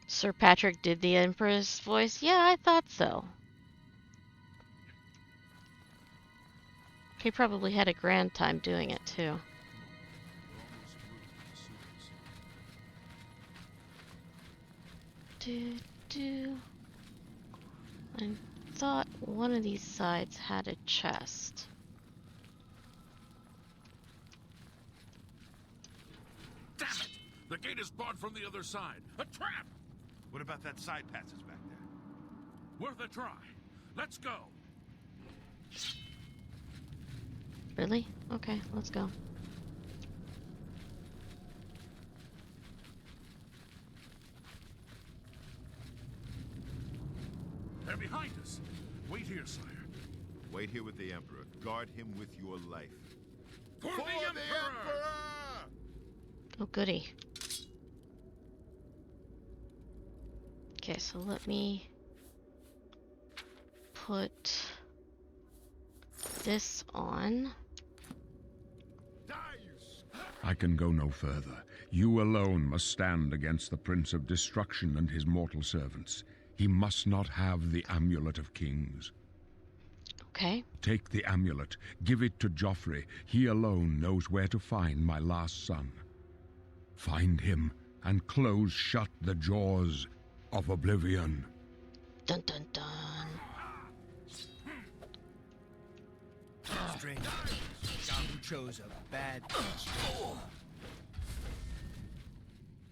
Sir Patrick did the Emperor's voice? Yeah, I thought so. He probably had a grand time doing it, too. I thought one of these sides had a chest. Damn it! The gate is barred from the other side. A trap! What about that side passage back there? Worth a try. Let's go. Really? Okay, let's go. They're behind us. Wait here, sire. Wait here with the Emperor. Guard him with your life. For the Emperor! Oh, goody. Okay, so let me put this on. I can go no further. You alone must stand against the Prince of Destruction and his mortal servants. He must not have the Amulet of Kings. Okay. Take the amulet, give it to Joffrey. He alone knows where to find my last son. Find him and close shut the jaws of Oblivion. Dun dun dun. Strange. You chose a bad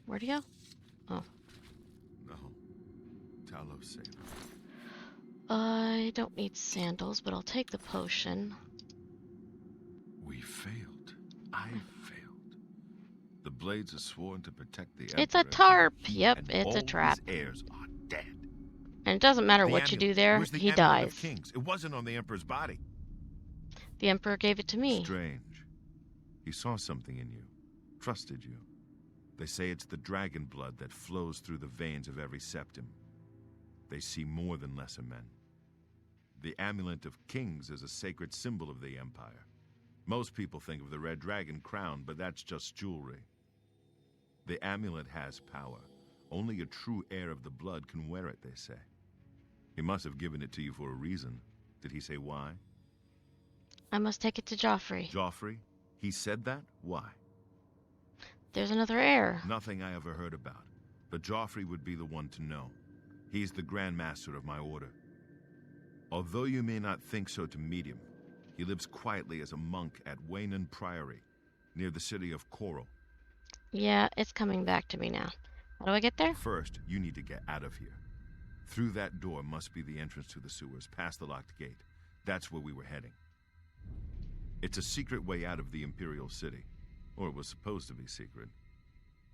Where'd he go? Oh. No. Talos saved him. I don't need sandals, but I'll take the potion. We failed. I failed. The blades are sworn to protect the It's a Emperor, tarp. and he Yep, and it's a all trap. His heirs are dead. And it doesn't matter The what you do amulet. there, Where's the he amulet dies. of Kings? It wasn't on the Emperor's body. The Emperor gave it to me. Strange. He saw something in you. Trusted you. They say it's the dragon blood that flows through the veins of every septim. They see more than lesser men. The Amulet of Kings is a sacred symbol of the Empire. Most people think of the red dragon crown, but that's just jewelry. The amulet has power. Only a true heir of the blood can wear it, they say. He must have given it to you for a reason. Did he say why? I must take it to Joffrey. Joffrey? He said that? Why? There's another heir. Nothing I ever heard about. But Joffrey would be the one to know. He's the Grand Master of my order. Although you may not think so to meet him, he lives quietly as a monk at Waynon Priory, near the city of Coral. Yeah, it's coming back to me now. How do I get there? First, you need to get out of here. Through that door must be the entrance to the sewers, past the locked gate. That's where we were heading. It's a secret way out of the Imperial City. Or it was supposed to be secret.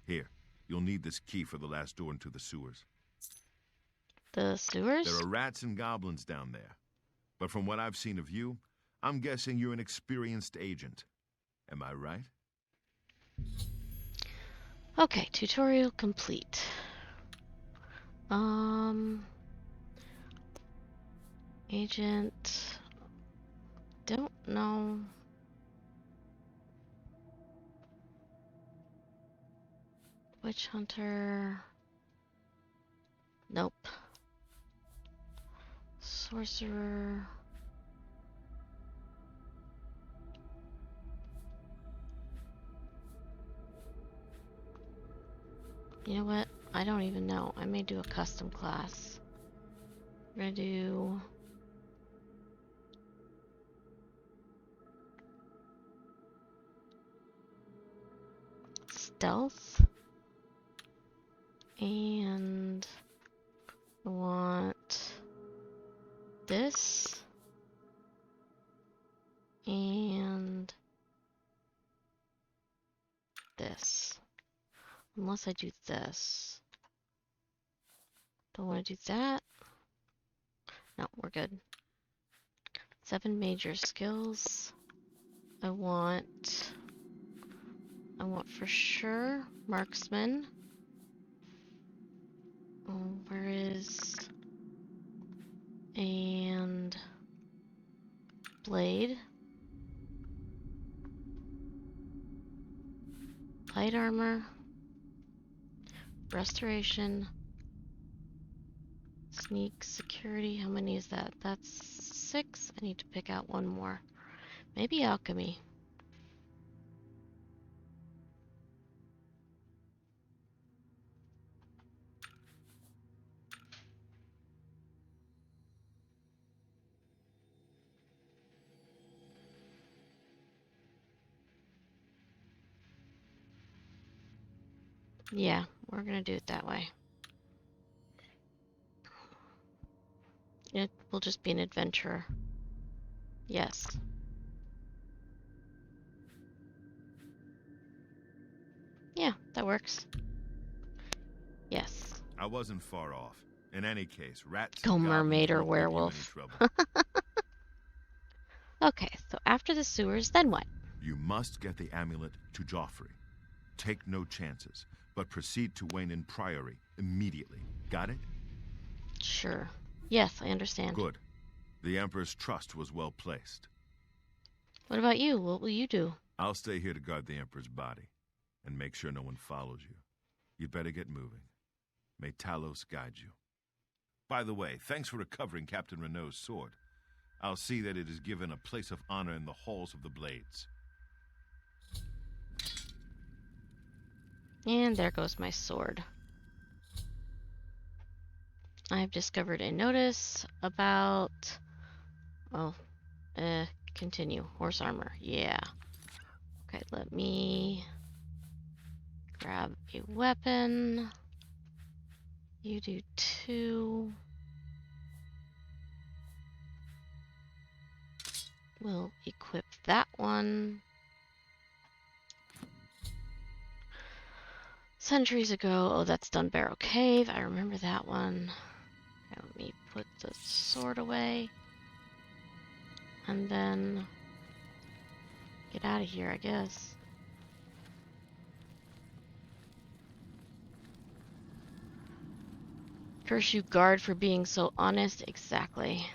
Here, you'll need this key for the last door into the sewers. The sewers? There are rats and goblins down there. But from what I've seen of you, I'm guessing you're an experienced agent. Am I right? Okay, tutorial complete. Agent. Don't know. Witch hunter. Nope. Sorcerer. You know what? I don't even know. I may do a custom class. I'm gonna do stealth, and I want this and this. Unless I do this. Don't want to do that. No, we're good. 7 major skills. I want for sure marksman. Oh, where is and blade. Light armor. Restoration. Sneak, security. How many is that? That's 6. I need to pick out one more. Maybe alchemy. Yeah, we're gonna do it that way. It will just be an adventurer. Yes. Yeah, that works. Yes. I wasn't far off. In any case, rats Go and goblins mermaid or won't give you any werewolf. trouble. Okay, so after the sewers, then what? You must get the amulet to Joffrey. Take no chances, but proceed to Wayne Priory immediately. Got it? Sure. Yes, I understand. Good. The Emperor's trust was well placed. What about you? What will you do? I'll stay here to guard the Emperor's body, and make sure no one follows you. You'd better get moving. May Talos guide you. By the way, thanks for recovering Captain Renault's sword. I'll see that it is given a place of honor in the halls of the Blades. And there goes my sword. I've discovered a notice about... Oh, continue. Horse armor. Yeah. Okay, let me grab a weapon. You do 2. We'll equip that one. Centuries ago. Oh, that's Dunbarrow Cave. I remember that one. Okay, let me put the sword away. And then get out of here, I guess. Curse you, guard, for being so honest. Exactly.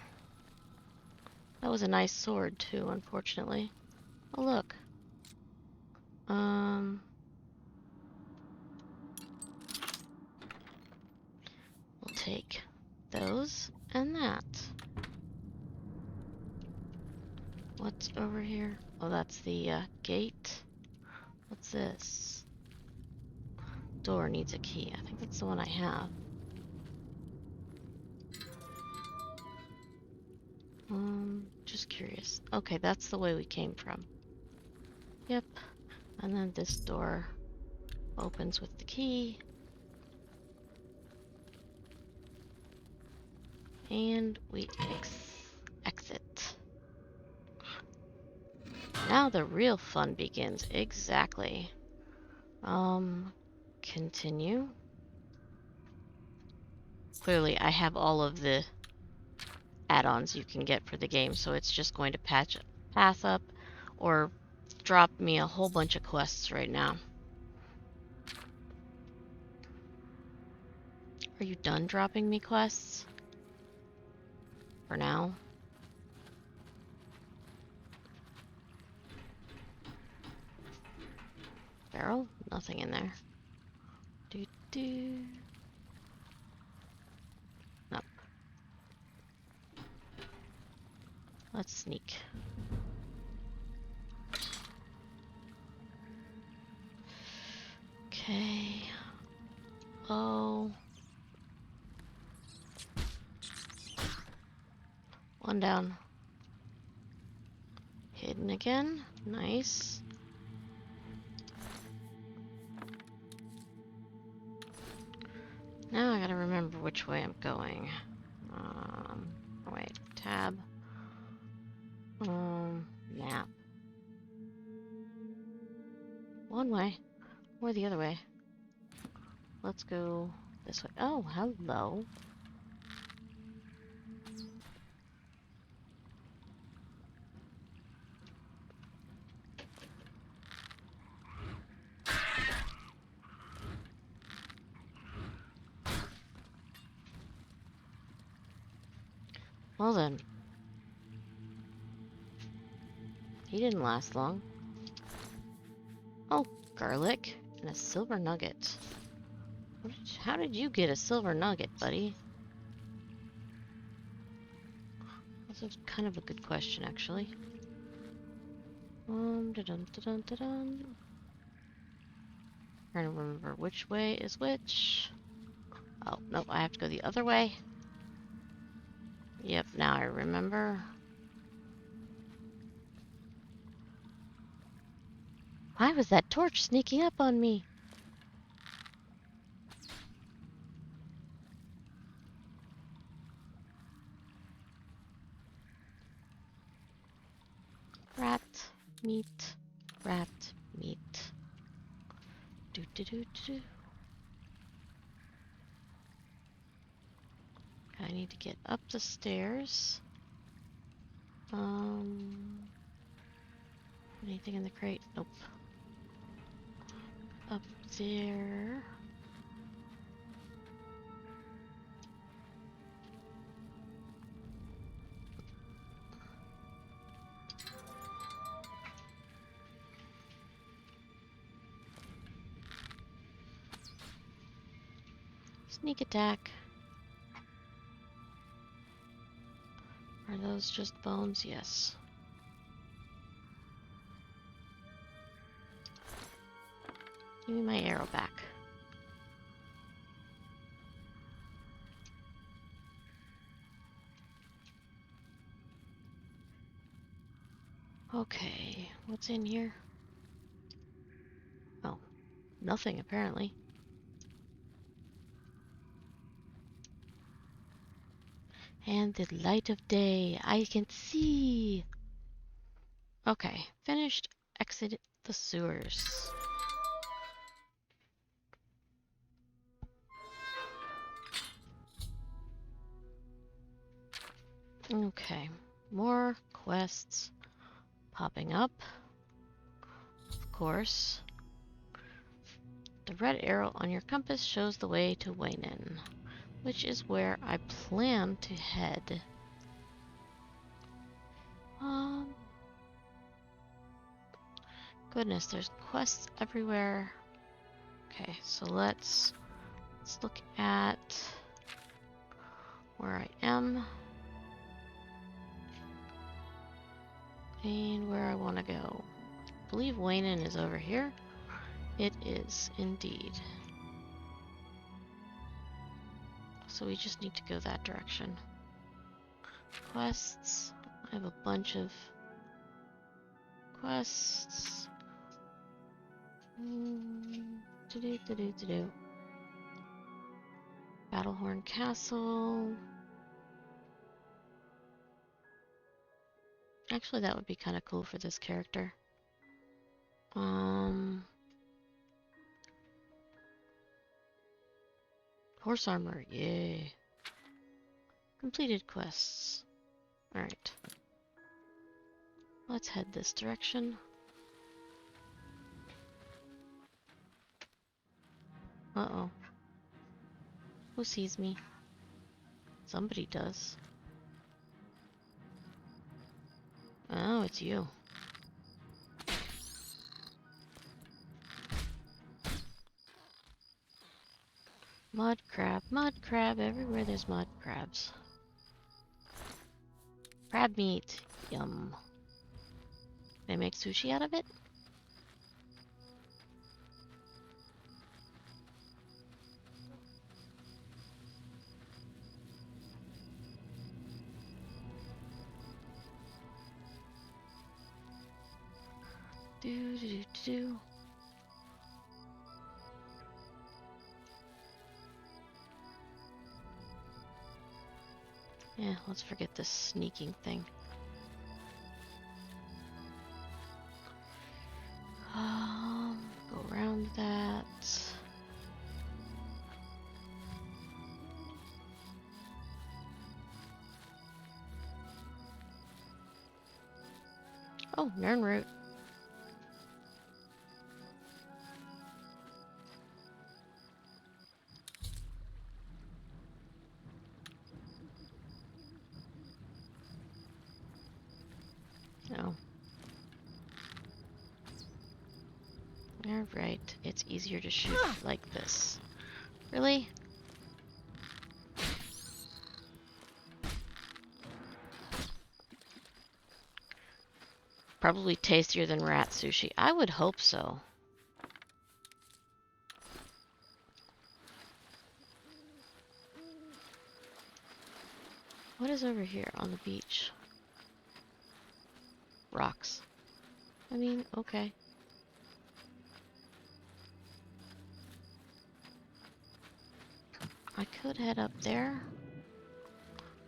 That was a nice sword, too, unfortunately. Oh, look. We'll take those and that. What's over here? Oh, that's the gate. What's this? Door needs a key. I think that's the one I have. Just curious. Okay, that's the way we came from. Yep. And then this door opens with the key. And we exit. Now the real fun begins. Exactly. Continue. Clearly, I have all of the add-ons you can get for the game, so it's just going to pass up or drop me a whole bunch of quests right now. Are you done dropping me quests? For now? Barrel? Nothing in there. Do. Nope. Let's sneak. Okay. Oh. One down. Hidden again. Nice. Now I gotta remember which way I'm going. Wait, tab. Map. One way. Or the other way. Let's go this way. Oh, hello. Well then. He didn't last long. Oh, garlic and a silver nugget. How did you get a silver nugget, buddy? That's kind of a good question, actually. Da-dun. Trying to remember which way is which. Oh, nope, I have to go the other way. Yep, now I remember. Why was that torch sneaking up on me? Rat meat, rat meat. Do. I need to get up the stairs. Anything in the crate? Nope. Up there. Sneak attack. Are those just bones? Yes. Give me my arrow back. Okay, what's in here? Oh, nothing apparently. And the light of day, I can see. Okay, finished. Exit the sewers. Okay, more quests popping up. Of course. The red arrow on your compass shows the way to Wayne, which is where I plan to head. Goodness, there's quests everywhere. Okay, so let's look at where I am and where I want to go. I believe Wayne is over here. It is indeed. So we just need to go that direction. Quests. I have a bunch of quests. Battlehorn Castle. Actually, that would be kind of cool for this character. Horse armor, yay. Completed quests. Alright. Let's head this direction. Uh-oh. Who sees me? Somebody does. Oh, it's you. Mud crab, everywhere there's mud crabs. Crab meat, yum. Can I make sushi out of it? Do do do do. Yeah, let's forget this sneaking thing. Go around that. Oh, Nern root. No. Alright, it's easier to shoot like this. Really? Probably tastier than rat sushi. I would hope so. What is over here on the beach? Rocks. I mean, okay. I could head up there,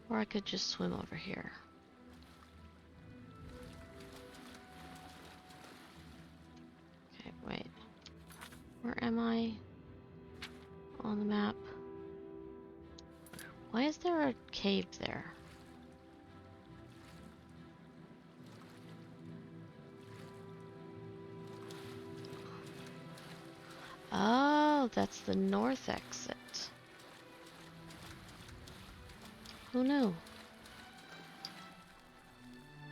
or I could just swim over here. Okay, wait. Where am I on the map? Why is there a cave there? Oh, that's the north exit. Who knew?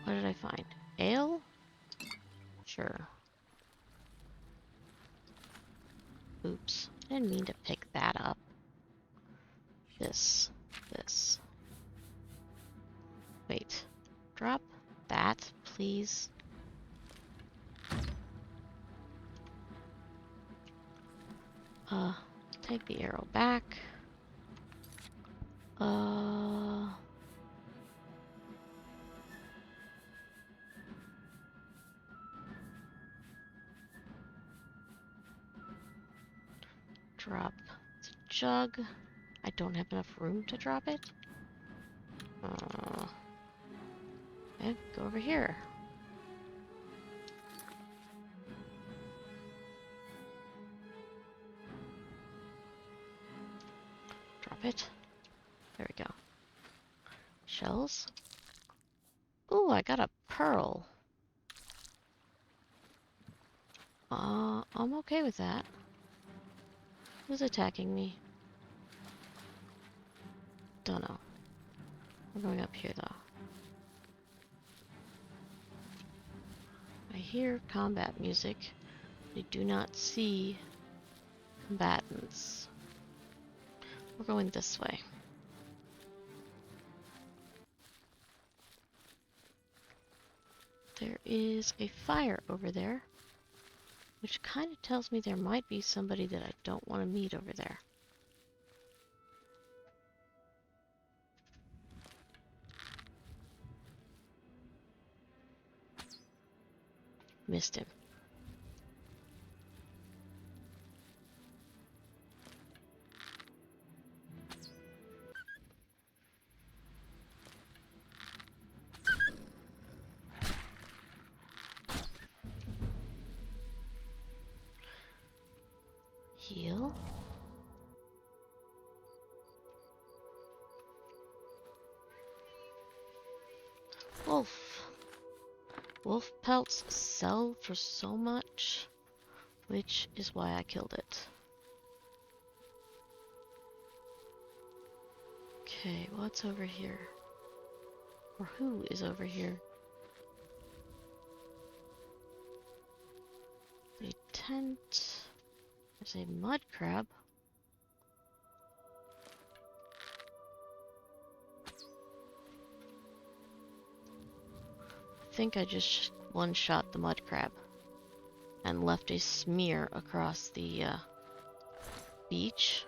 What did I find? Ale? Sure. Oops. I didn't mean to pick that up. This. Wait. Drop that, please. Take the arrow back. Drop the jug. I don't have enough room to drop it. And go over here. Drop it. There we go. Shells. Ooh, I got a pearl. I'm okay with that. Who's attacking me? Don't know. I'm going up here though. I hear combat music. I do not see combatants. We're going this way. There is a fire over there, which kind of tells me there might be somebody that I don't want to meet over there. Missed him. heal. Wolf. Wolf pelts sell for so much, which is why I killed it. Okay, what's over here? Or who is over here? A tent. There's a mud crab. I think I just one-shot the mud crab and left a smear across the beach.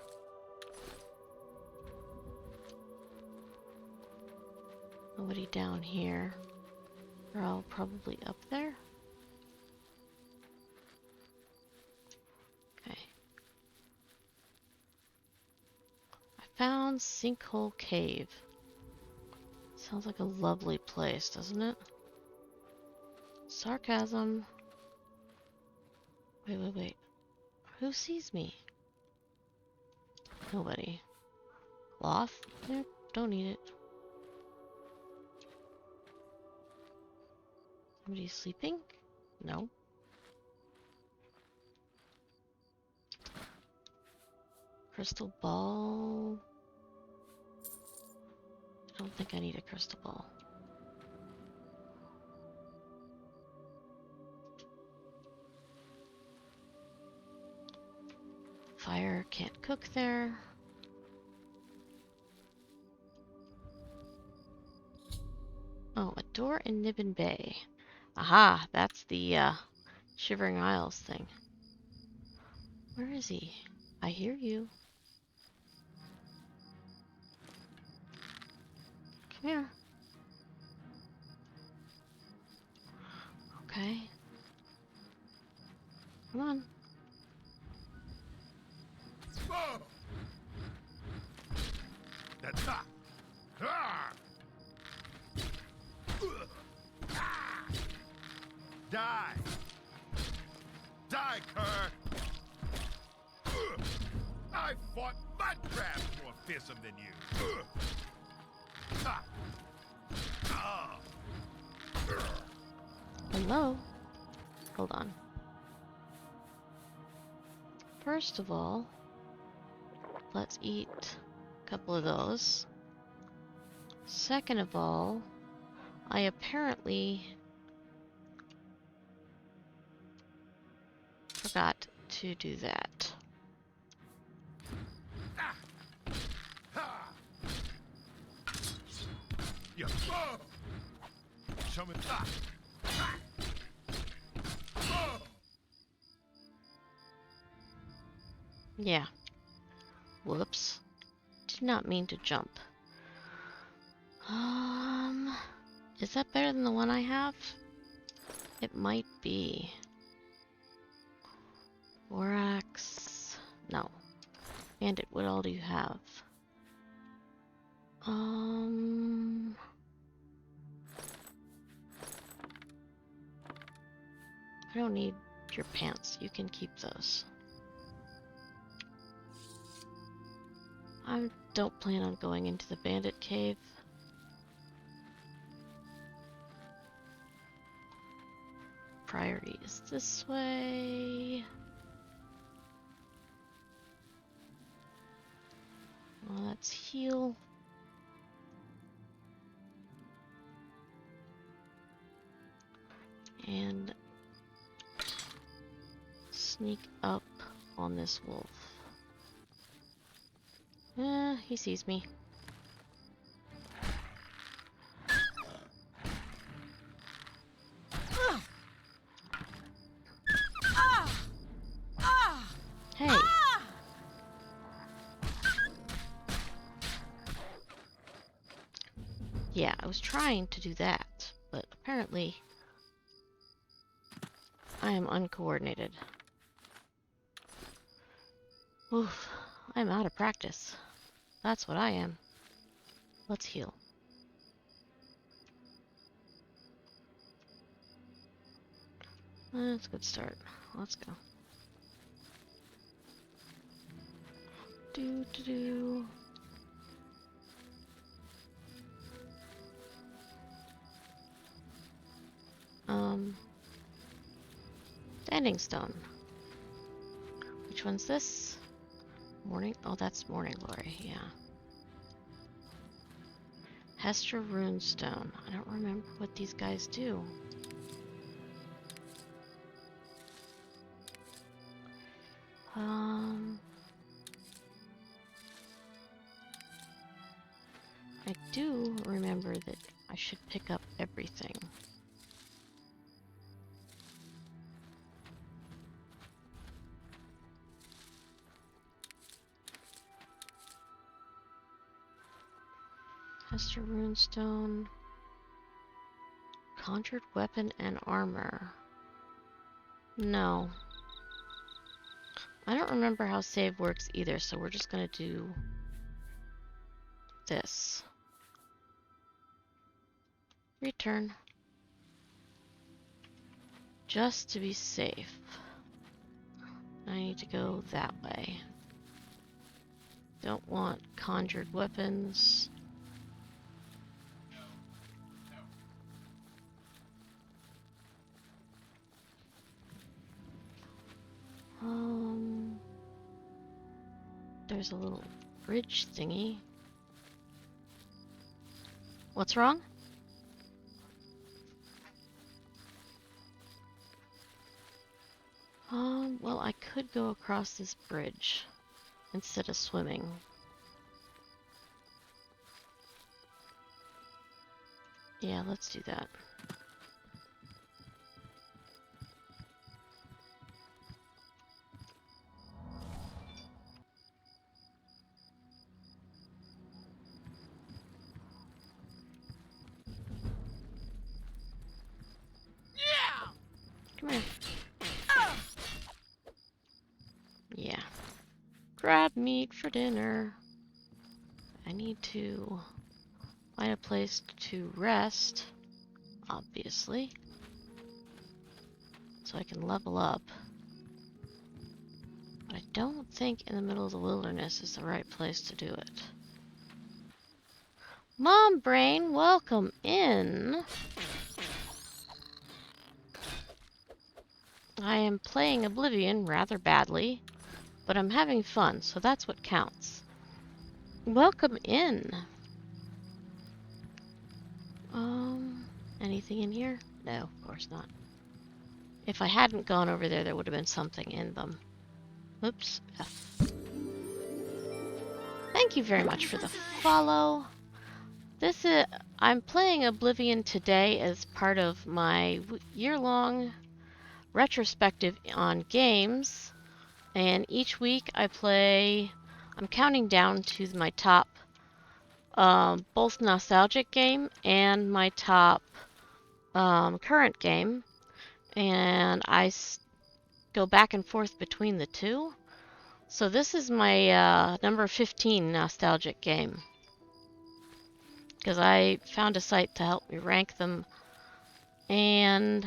Nobody down here. They're all probably up there. Okay. I found Sinkhole Cave. Sounds like a lovely place, doesn't it? Sarcasm. Wait. Who sees me? Nobody. Cloth? Nope, don't need it. Somebody sleeping? No. Crystal ball. I don't think I need a crystal ball. Fire can't cook there. Oh, a door in Nibbin Bay. Aha, that's the Shivering Isles thing. Where is he? I hear you. Come here. Okay. Come on. Whoa! That's that. Ah! Die! Die, Kerr! I fought mud crabs more fearsome than you. Ah! Ah! Hello? Hold on. First of all, let's eat a couple of those. Second of all, I apparently forgot to do that. Yeah. Oh! Show me that. Oh! Yeah. Whoops. Did not mean to jump. Is that better than the one I have? It might be. Borax. No. Bandit, what all do you have? I don't need your pants. You can keep those. I don't plan on going into the bandit cave. Priority is this way. Well, let's heal. And sneak up on this wolf. He sees me. Hey. Yeah, I was trying to do that, but apparently I am uncoordinated. Oof, I'm out of practice. That's what I am. Let's heal. That's a good start. Let's go. Do do do. Standing stone. Which one's this? Morning. Oh, that's Morning Glory. Yeah. Hester Runestone. I don't remember what these guys do. I do remember that I should pick up everything. Hester Runestone. Conjured weapon and armor. No. I don't remember how save works either, so we're just gonna do this. Return. Just to be safe. I need to go that way. Don't want conjured weapons. There's a little bridge thingy. What's wrong? Well, I could go across this bridge instead of swimming. Yeah, let's do that. Come here. Yeah. Grab meat for dinner. I need to find a place to rest, obviously, so I can level up. But I don't think in the middle of the wilderness is the right place to do it. Mom Brain, welcome in. I am playing Oblivion rather badly, but I'm having fun, so that's what counts. Welcome in. Anything in here? No, of course not. If I hadn't gone over there, there would have been something in them. Oops. F. Thank you very much for the follow. I'm playing Oblivion today as part of my year-long retrospective on games, and each week I'm counting down to my top both nostalgic game and my top current game, and I go back and forth between the two. So this is my number 15 nostalgic game, because I found a site to help me rank them, and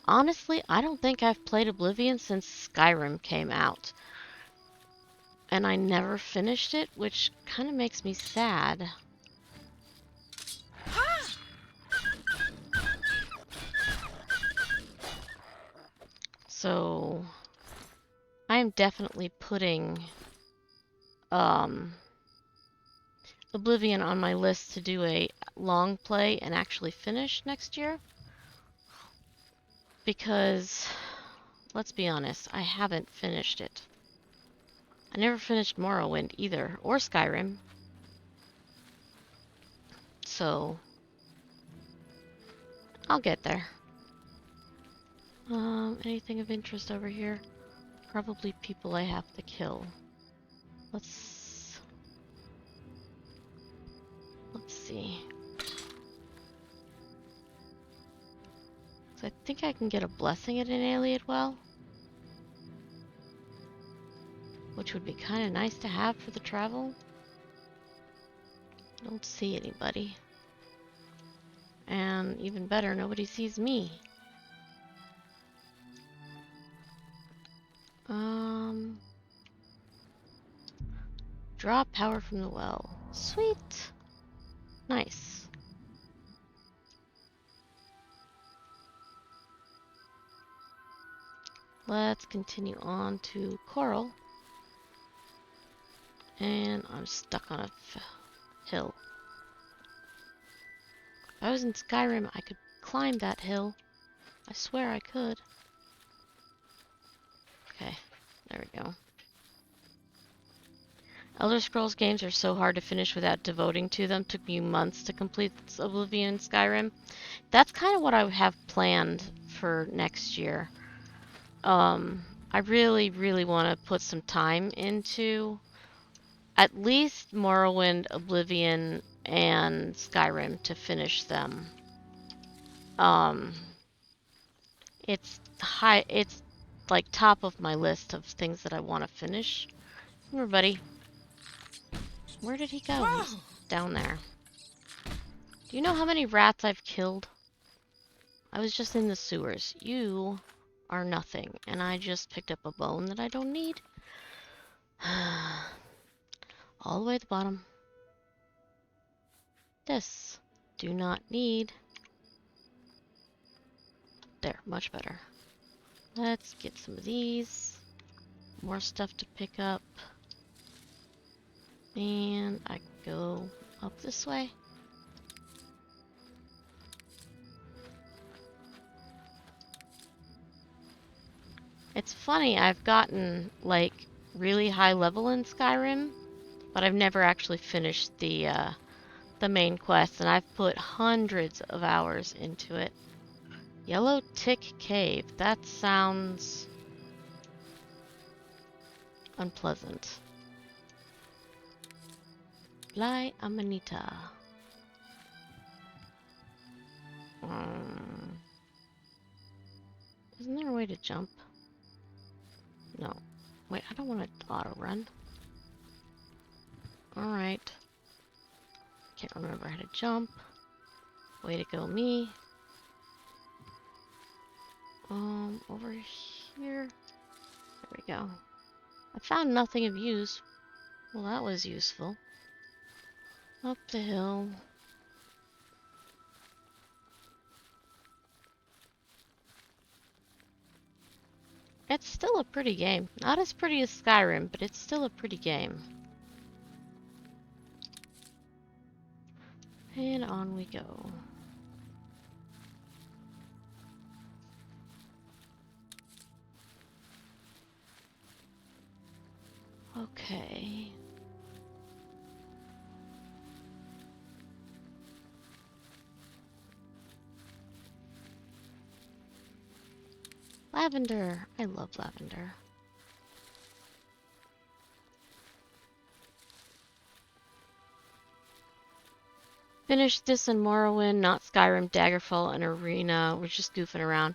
honestly, I don't think I've played Oblivion since Skyrim came out. And I never finished it, which kind of makes me sad. So, I'm definitely putting Oblivion on my list to do a long play and actually finish next year. Because, let's be honest, I haven't finished it. I never finished Morrowind either, or Skyrim. So, I'll get there. Anything of interest over here? Probably people I have to kill. Let's see. So I think I can get a blessing at an Ayleid Well, which would be kind of nice to have for the travel. Don't see anybody. And even better, nobody sees me. draw power from the well. Sweet. Nice. Let's continue on to Coral. And I'm stuck on a hill. If I was in Skyrim, I could climb that hill. I swear I could. Okay, there we go. Elder Scrolls games are so hard to finish without devoting to them. Took me months to complete Oblivion and Skyrim. That's kind of what I have planned for next year. I really, really want to put some time into at least Morrowind, Oblivion, and Skyrim to finish them. It's like top of my list of things that I want to finish. Come here, buddy. Where did he go? He's down there. Do you know how many rats I've killed? I was just in the sewers. You are nothing, and I just picked up a bone that I don't need. All the way at the bottom. This. Do not need. There, much better. Let's get some of these. More stuff to pick up. And I go up this way. It's funny, I've gotten like really high level in Skyrim, but I've never actually finished the main quest, and I've put hundreds of hours into it. Yellow Tick Cave. That sounds unpleasant. Fly Amanita. Isn't there a way to jump? No. Wait, I don't want to auto run. Alright. Can't remember how to jump. Way to go, me. Over here. There we go. I found nothing of use. Well, that was useful. Up the hill. It's still a pretty game. Not as pretty as Skyrim, but it's still a pretty game. And on we go. Okay. Lavender. I love lavender. Finished this in Morrowind, not Skyrim, Daggerfall, and Arena. We're just goofing around.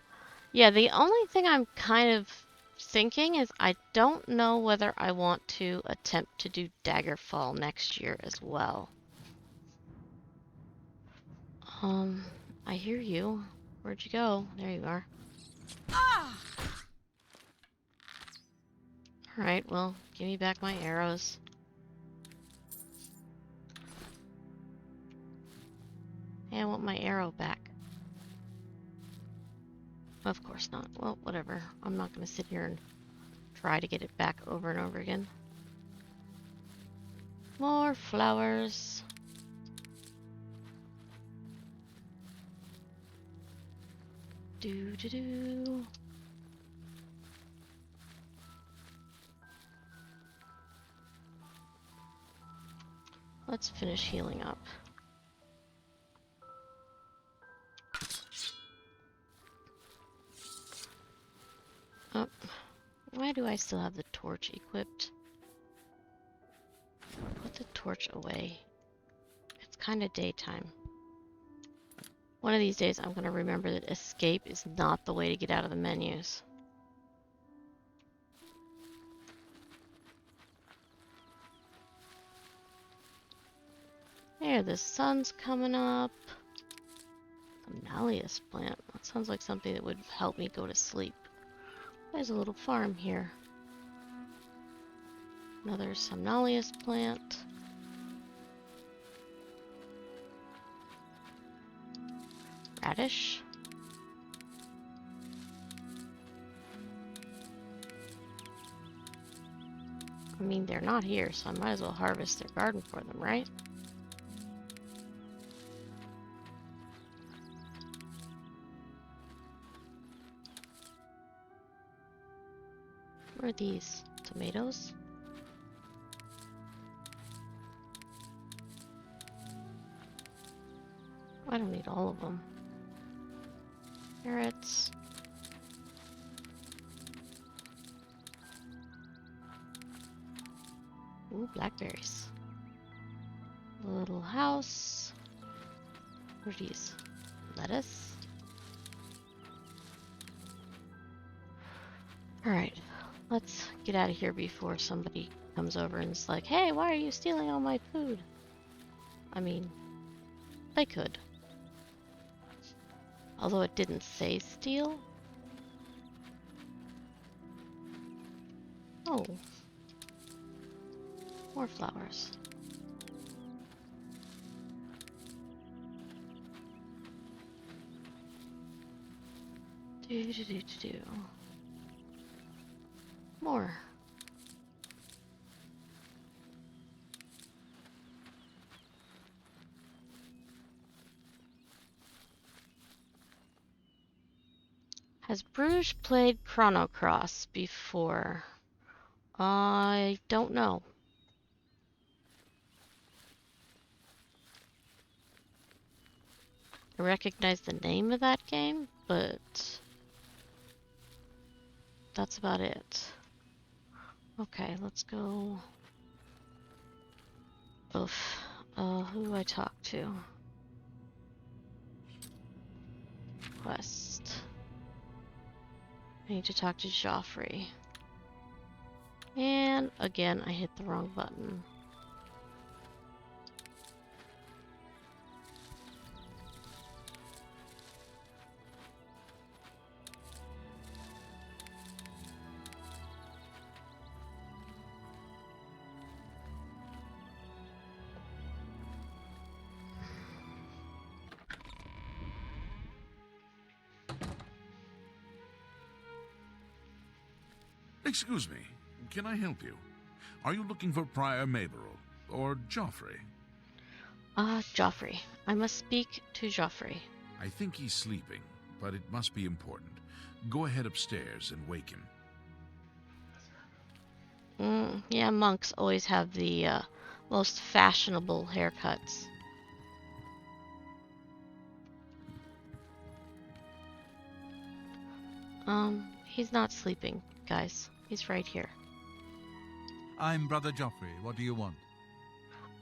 Yeah, the only thing I'm kind of thinking is I don't know whether I want to attempt to do Daggerfall next year as well. I hear you. Where'd you go? There you are. Alright, well, give me back my arrows. Hey, I want my arrow back. Of course not. Well, whatever. I'm not going to sit here and try to get it back over and over again. More flowers. Do. Let's finish healing up. Oh, why do I still have the torch equipped? Put the torch away. It's kind of daytime. One of these days I'm going to remember that escape is not the way to get out of the menus. There, the sun's coming up. A malleus plant. That sounds like something that would help me go to sleep. There's a little farm here. Another Somnolius plant. Radish. I mean, they're not here, so I might as well harvest their garden for them, right? What are these? Tomatoes? I don't need all of them. Carrots. Ooh, blackberries. Little house. What are these? Lettuce. Alright, let's get out of here before somebody comes over and is like, hey, why are you stealing all my food? I mean, they could. Although it didn't say steal. Oh. More flowers. Do. More. Has Bruges played Chrono Cross before? I don't know. I recognize the name of that game, but that's about it. Okay, let's go. Oof. Who do I talk to? Quest. I need to talk to Joffrey. And again, I hit the wrong button. Excuse me, can I help you? Are you looking for Prior Maberel or Joffrey? Joffrey. I must speak to Joffrey. I think he's sleeping, but it must be important. Go ahead upstairs and wake him. Yeah, monks always have the most fashionable haircuts. He's not sleeping, guys. He's right here. I'm Brother Joffrey. What do you want?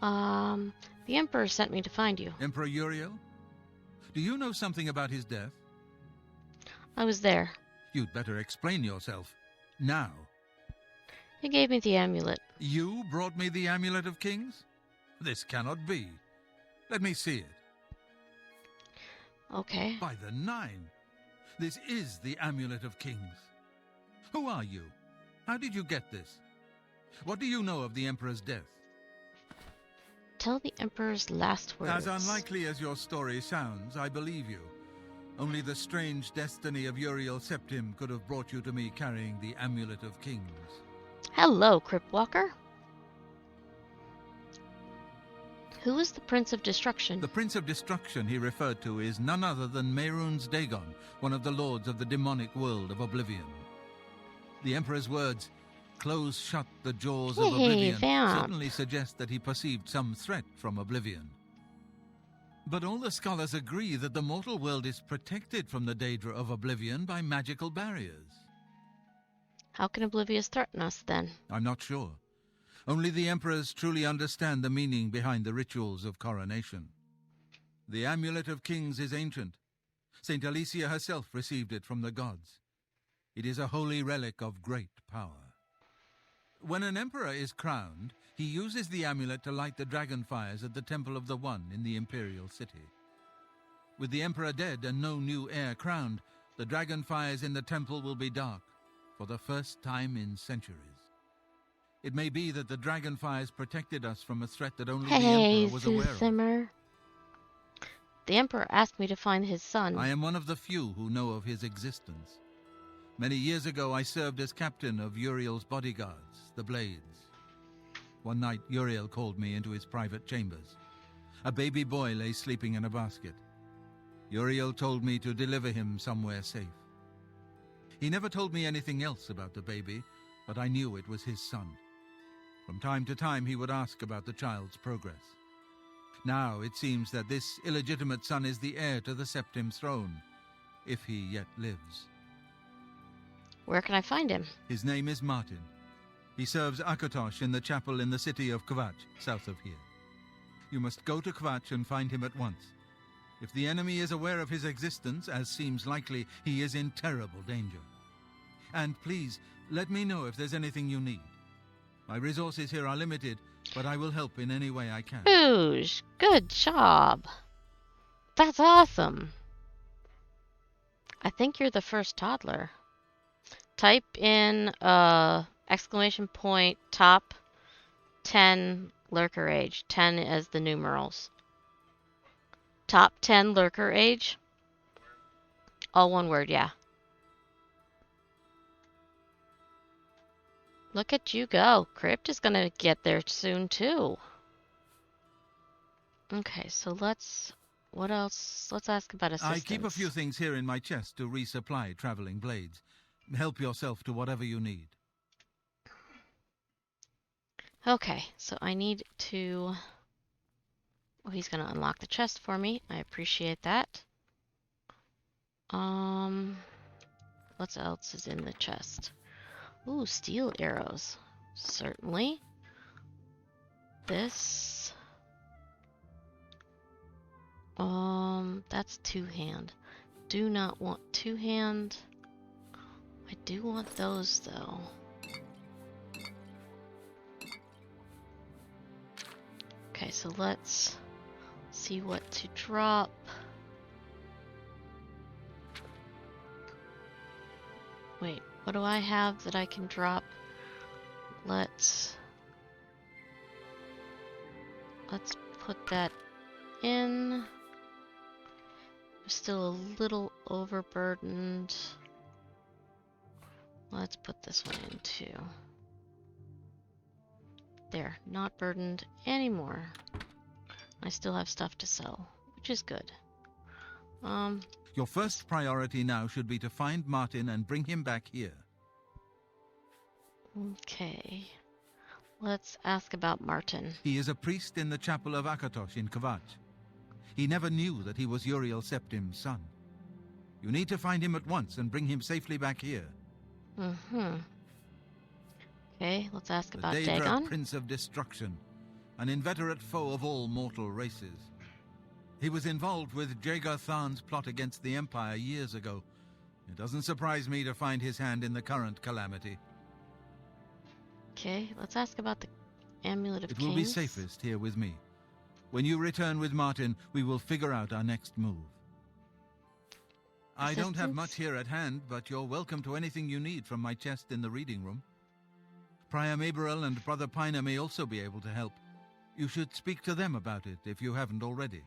The Emperor sent me to find you. Emperor Uriel? Do you know something about his death? I was there. You'd better explain yourself. Now. He gave me the amulet. You brought me the Amulet of Kings? This cannot be. Let me see it. Okay. By the Nine! This is the Amulet of Kings. Who are you? How did you get this? What do you know of the Emperor's death? Tell the Emperor's last words. As unlikely as your story sounds, I believe you. Only the strange destiny of Uriel Septim could have brought you to me carrying the Amulet of Kings. Hello, Cryptwalker. Who is the Prince of Destruction? The Prince of Destruction he referred to is none other than Mehrunes Dagon, one of the lords of the demonic world of Oblivion. The Emperor's words, "Close shut the jaws of Oblivion," certainly suggest that he perceived some threat from Oblivion. But all the scholars agree that the mortal world is protected from the Daedra of Oblivion by magical barriers. How can Oblivious threaten us, then? I'm not sure. Only the Emperors truly understand the meaning behind the rituals of coronation. The Amulet of Kings is ancient. Saint Alicia herself received it from the gods. It is a holy relic of great power. When an emperor is crowned, he uses the amulet to light the dragon fires at the Temple of the One in the imperial city. With the emperor dead and no new heir crowned, the dragon fires in the temple will be dark, for the first time in centuries. It may be that the dragonfires protected us from a threat that only the Hey, Emperor was aware of. Simmer. The Emperor asked me to find his son. I am one of the few who know of his existence. Many years ago, I served as captain of Uriel's bodyguards, the Blades. One night, Uriel called me into his private chambers. A baby boy lay sleeping in a basket. Uriel told me to deliver him somewhere safe. He never told me anything else about the baby, but I knew it was his son. From time to time, he would ask about the child's progress. Now it seems that this illegitimate son is the heir to the Septim throne, if he yet lives. Where can I find him? His name is Martin. He serves Akatosh in the chapel in the city of Kvatch, south of here. You must go to Kvatch and find him at once. If the enemy is aware of his existence, as seems likely, he is in terrible danger. And please, let me know if there's anything you need. My resources here are limited, but I will help in any way I can. Boosh! Good job. That's awesome. I think you're the first toddler. Type in exclamation point top 10 lurker age. 10 as the numerals. Top 10 lurker age. All one word, yeah. Look at you go. Crypt is gonna get there soon too. Okay, so what else? Let's ask about assistance. I keep a few things here in my chest to resupply traveling blades. Help yourself to whatever you need. Okay, so I need to... Oh, he's gonna unlock the chest for me. I appreciate that. What else is in the chest? Ooh, steel arrows. Certainly. This... that's two-hand. Do not want two-hand. I do want those, though. Okay, so let's see what to drop. Wait, what do I have that I can drop? Let's put that in. I'm still a little overburdened. Let's put this one in too. There, not burdened anymore. I still have stuff to sell, which is good. Your first priority now should be to find Martin and bring him back here. Okay. Let's ask about Martin. He is a priest in the chapel of Akatosh in Kvatch. He never knew that he was Uriel Septim's son. You need to find him at once and bring him safely back here. Okay, let's ask about the Dagon. Daedra, Prince of Destruction, an inveterate foe of all mortal races. He was involved with Jaeger Tharn's plot against the Empire years ago. It doesn't surprise me to find his hand in the current calamity. Okay, let's ask about the Amulet of It Kings. will be safest here with me. When you return with Martin, we will figure out our next move. I don't have much here at hand, but you're welcome to anything you need from my chest in the reading room. Prior Maberel and Brother Piner may also be able to help. You should speak to them about it if you haven't already.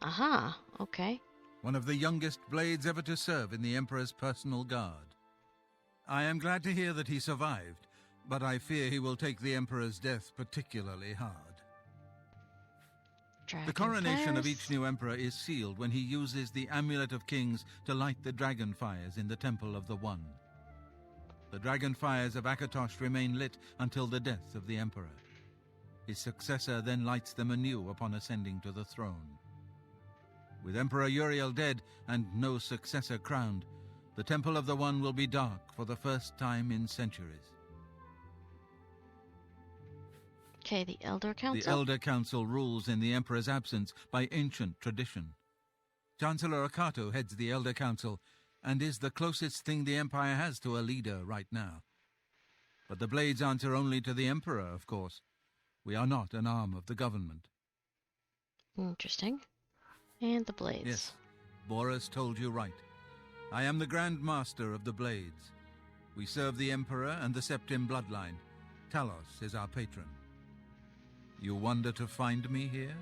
Aha, okay. One of the youngest blades ever to serve in the Emperor's personal guard. I am glad to hear that he survived, but I fear he will take the Emperor's death particularly hard. The coronation of each new emperor is sealed when he uses the Amulet of Kings to light the dragon fires in the Temple of the One. The dragon fires of Akatosh remain lit until the death of the emperor. His successor then lights them anew upon ascending to the throne. With Emperor Uriel dead and no successor crowned, the Temple of the One will be dark for the first time in centuries. Okay, the Elder Council? The Elder Council rules in the Emperor's absence by ancient tradition. Chancellor Akato heads the Elder Council and is the closest thing the Empire has to a leader right now. But the Blades answer only to the Emperor, of course. We are not an arm of the government. Interesting. And the Blades. Yes, Boris told you right. I am the Grand Master of the Blades. We serve the Emperor and the Septim bloodline. Talos is our patron. You wonder to find me here?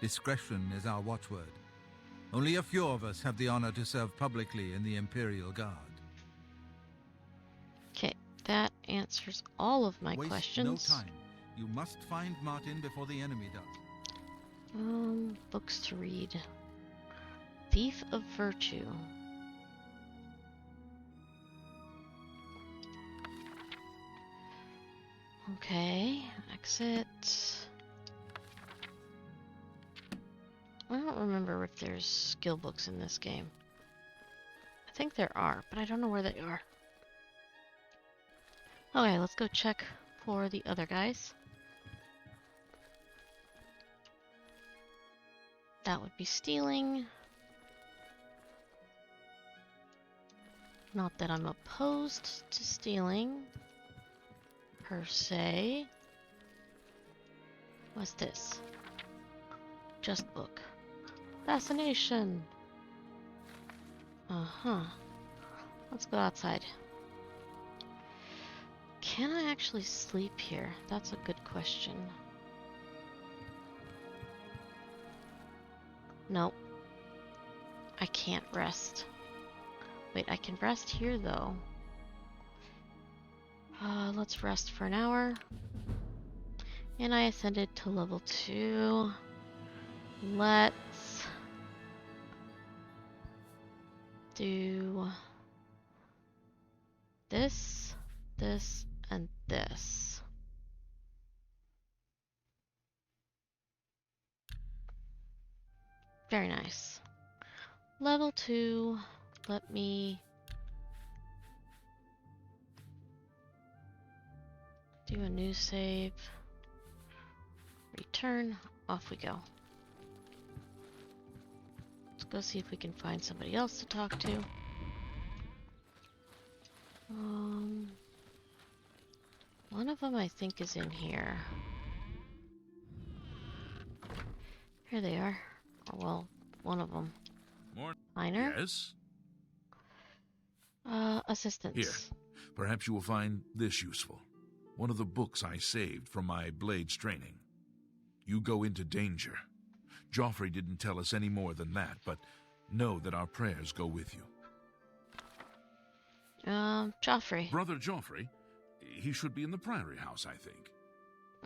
Discretion is our watchword. Only a few of us have the honor to serve publicly in the Imperial Guard. Okay, that answers all of my Waste questions. no time. You must find Martin before the enemy does. Books to read. Thief of Virtue. Okay, exit. I don't remember if there's skill books in this game. I think there are, but I don't know where they are. Okay, let's go check for the other guys. That would be stealing. Not that I'm opposed to stealing, per se. What's this? Just book. Fascination. Uh-huh. Let's go outside. Can I actually sleep here? That's a good question. Nope. I can't rest. Wait, I can rest here though. Let's rest for an hour. And I ascended to level 2. Let's do this, this, and this. Very nice. Level 2. Let me do a new save. Return. Off we go. Let's go see if we can find somebody else to talk to. One of them I think is in here. Here they are. Or, well, one of them. Minor? Yes? Assistance. Here. Perhaps you will find this useful. One of the books I saved from my blades training. You go into danger. Joffrey didn't tell us any more than that, but know that our prayers go with you. Joffrey. Brother Joffrey? He should be in the Priory House, I think.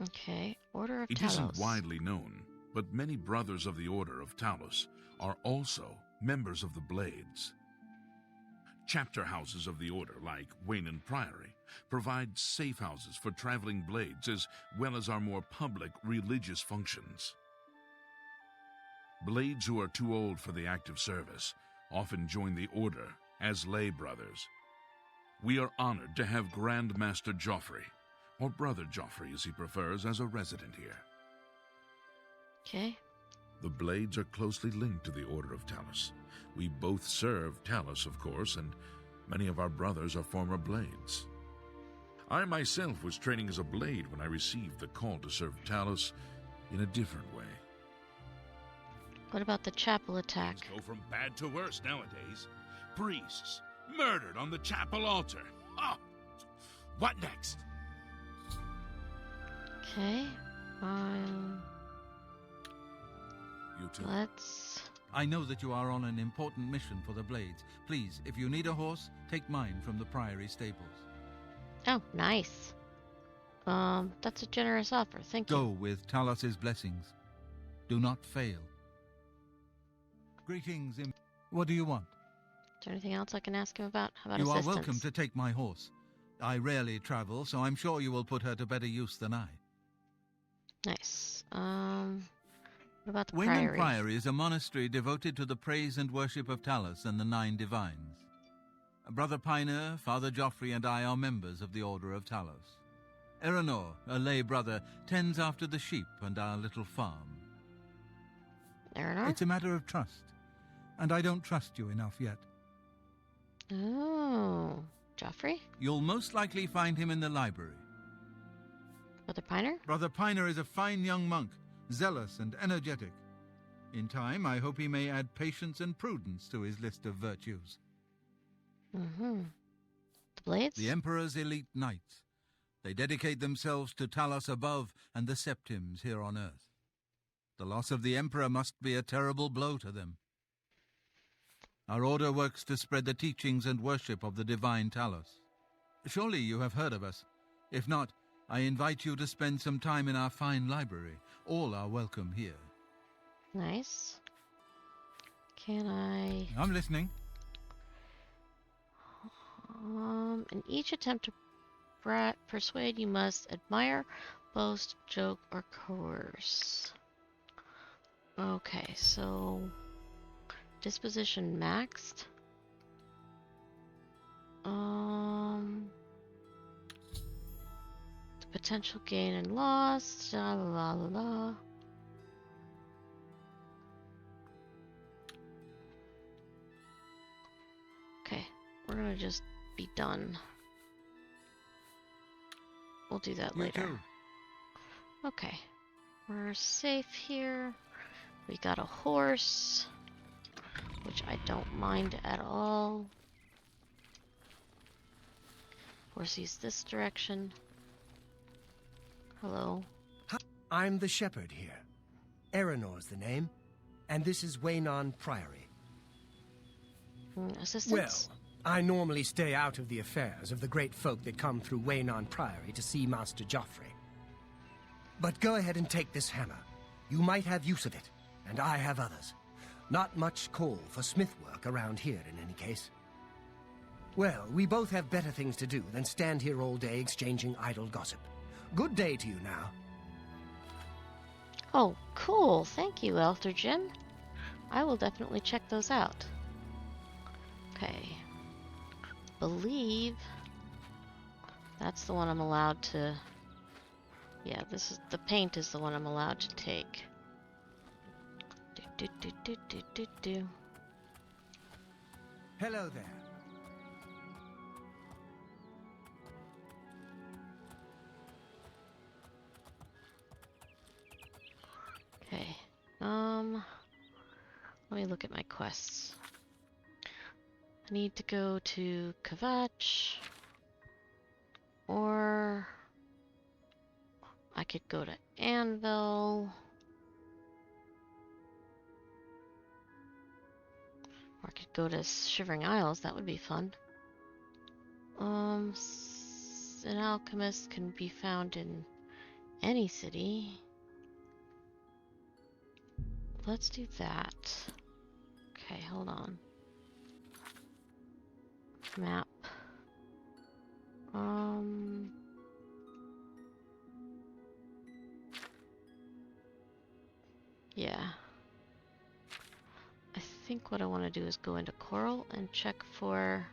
Okay, Order of It Talos. isn't widely known, but many brothers of the Order of Talos are also members of the Blades. Chapter houses of the Order, like Wayland Priory, provide safe houses for traveling blades as well as our more public religious functions. Blades who are too old for the active service often join the Order as lay brothers. We are honored to have Grand Master Joffrey, or Brother Joffrey as he prefers, as a resident here. Okay. The Blades are closely linked to the Order of Talos. We both serve Talos, of course, and many of our brothers are former Blades. I myself was training as a Blade when I received the call to serve Talos in a different way. What about the chapel attack? Things go from bad to worse nowadays. Priests murdered on the chapel altar. Oh, what next? Okay. You too. Let's... I know that you are on an important mission for the Blades. Please, if you need a horse, take mine from the Priory stables. Oh, nice. That's a generous offer. Thank you. Go with Talos's blessings. Do not fail. Greetings. What do you want? Is there anything else I can ask him about? How about You assistance? are welcome to take my horse. I rarely travel, so I'm sure you will put her to better use than I. Nice. What about the Wayland Priory? Priory is a monastery devoted to the praise and worship of Talos and the 9 divines. Brother Piner, Father Joffrey, and I are members of the Order of Talos. Eranor, a lay brother, tends after the sheep and our little farm. Eranor? It's a matter of trust, and I don't trust you enough yet. Oh, Joffrey? You'll most likely find him in the library. Brother Piner? Brother Piner is a fine young monk, zealous and energetic. In time, I hope he may add patience and prudence to his list of virtues. Mm-hmm. The Blades? The Emperor's elite knights. They dedicate themselves to Talos above and the Septims here on Earth. The loss of the Emperor must be a terrible blow to them. Our order works to spread the teachings and worship of the divine Talos. Surely you have heard of us. If not, I invite you to spend some time in our fine library. All are welcome here. Nice. Can I... I'm listening. In each attempt to persuade, you must admire, boast, joke, or coerce. Okay, so... disposition maxed. The potential gain and loss. La la la la. Okay, we're gonna just be done. We'll do that You later. too. Okay, we're safe here. We got a horse, which I don't mind at all. Horsey's this direction. Hello. I'm the shepherd here. Eranor's the name, and this is Waynon Priory. Assistants? Well, I normally stay out of the affairs of the great folk that come through Waynon Priory to see Master Joffrey. But go ahead and take this hammer. You might have use of it, and I have others. Not much call for smith work around here in any case. Well, we both have better things to do than stand here all day exchanging idle gossip. Good day to you now. Oh, cool. Thank you, Elder Jim. I will definitely check those out. Okay. Believe that's the one I'm allowed to... Yeah, this is... the paint is the one I'm allowed to take. Do. Hello there. Okay. Let me look at my quests. I need to go to Kvatch, or I could go to Anvil, or I could go to Shivering Isles. That would be fun. An alchemist can be found in any city. Let's do that. Okay, hold on. Map. Yeah. I think what I want to do is go into Coral and check for...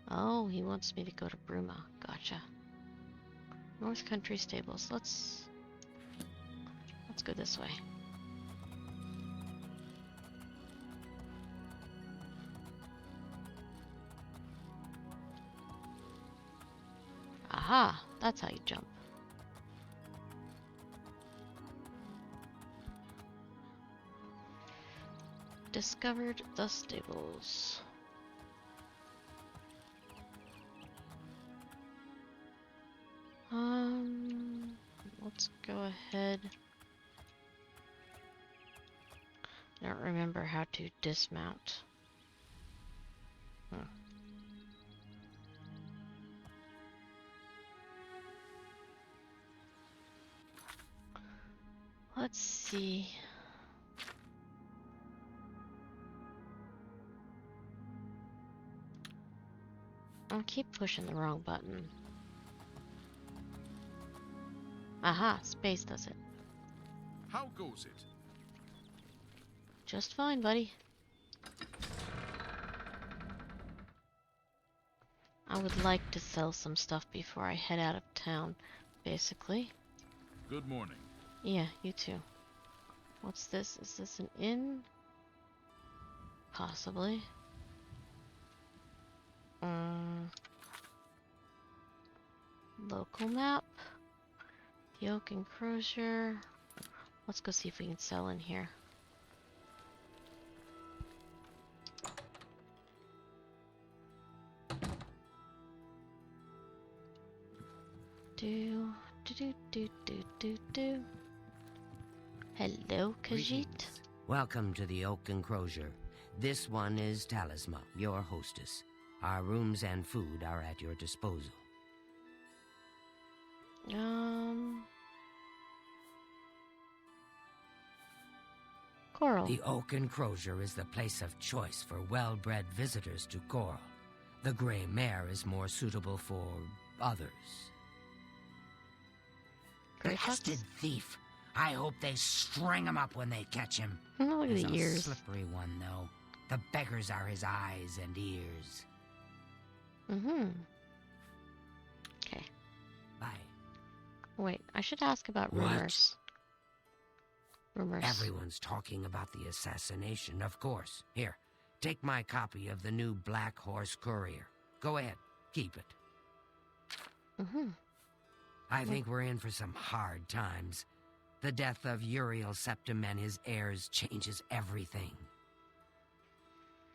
Oh, he wants me to go to Bruma. Gotcha. North Country Stables. Let's go this way. Aha! That's how you jump. Discovered the stables. Let's go ahead. I don't remember how to dismount. Let's see. I'll keep pushing the wrong button. Aha, space does it. How goes it? Just fine, buddy. I would like to sell some stuff before I head out of town, basically. Good morning. Yeah, you too. What's this? Is this an inn? Possibly. Local map. The Oak Enclosure. Let's go see if we can sell in here. do do do do do do do. Hello, Khajiit. Greetings. Welcome to the Oak Enclosure. This one is Talisma, your hostess. Our rooms and food are at your disposal. Coral. The Oak Enclosure is the place of choice for well-bred visitors to Coral. The Grey Mare is more suitable for others. Grey fox? Blasted thief! I hope they string him up when they catch him. Oh, look at He's the a ears. slippery one, though. The beggars are his eyes and ears. Mm-hmm. Okay. Bye. Wait, I should ask about What? rumors. Rumors. Everyone's talking about the assassination, of course. Here, take my copy of the new Black Horse Courier. Go ahead, keep it. Mm-hmm. I think we're in for some hard times. The death of Uriel Septim and his heirs changes everything.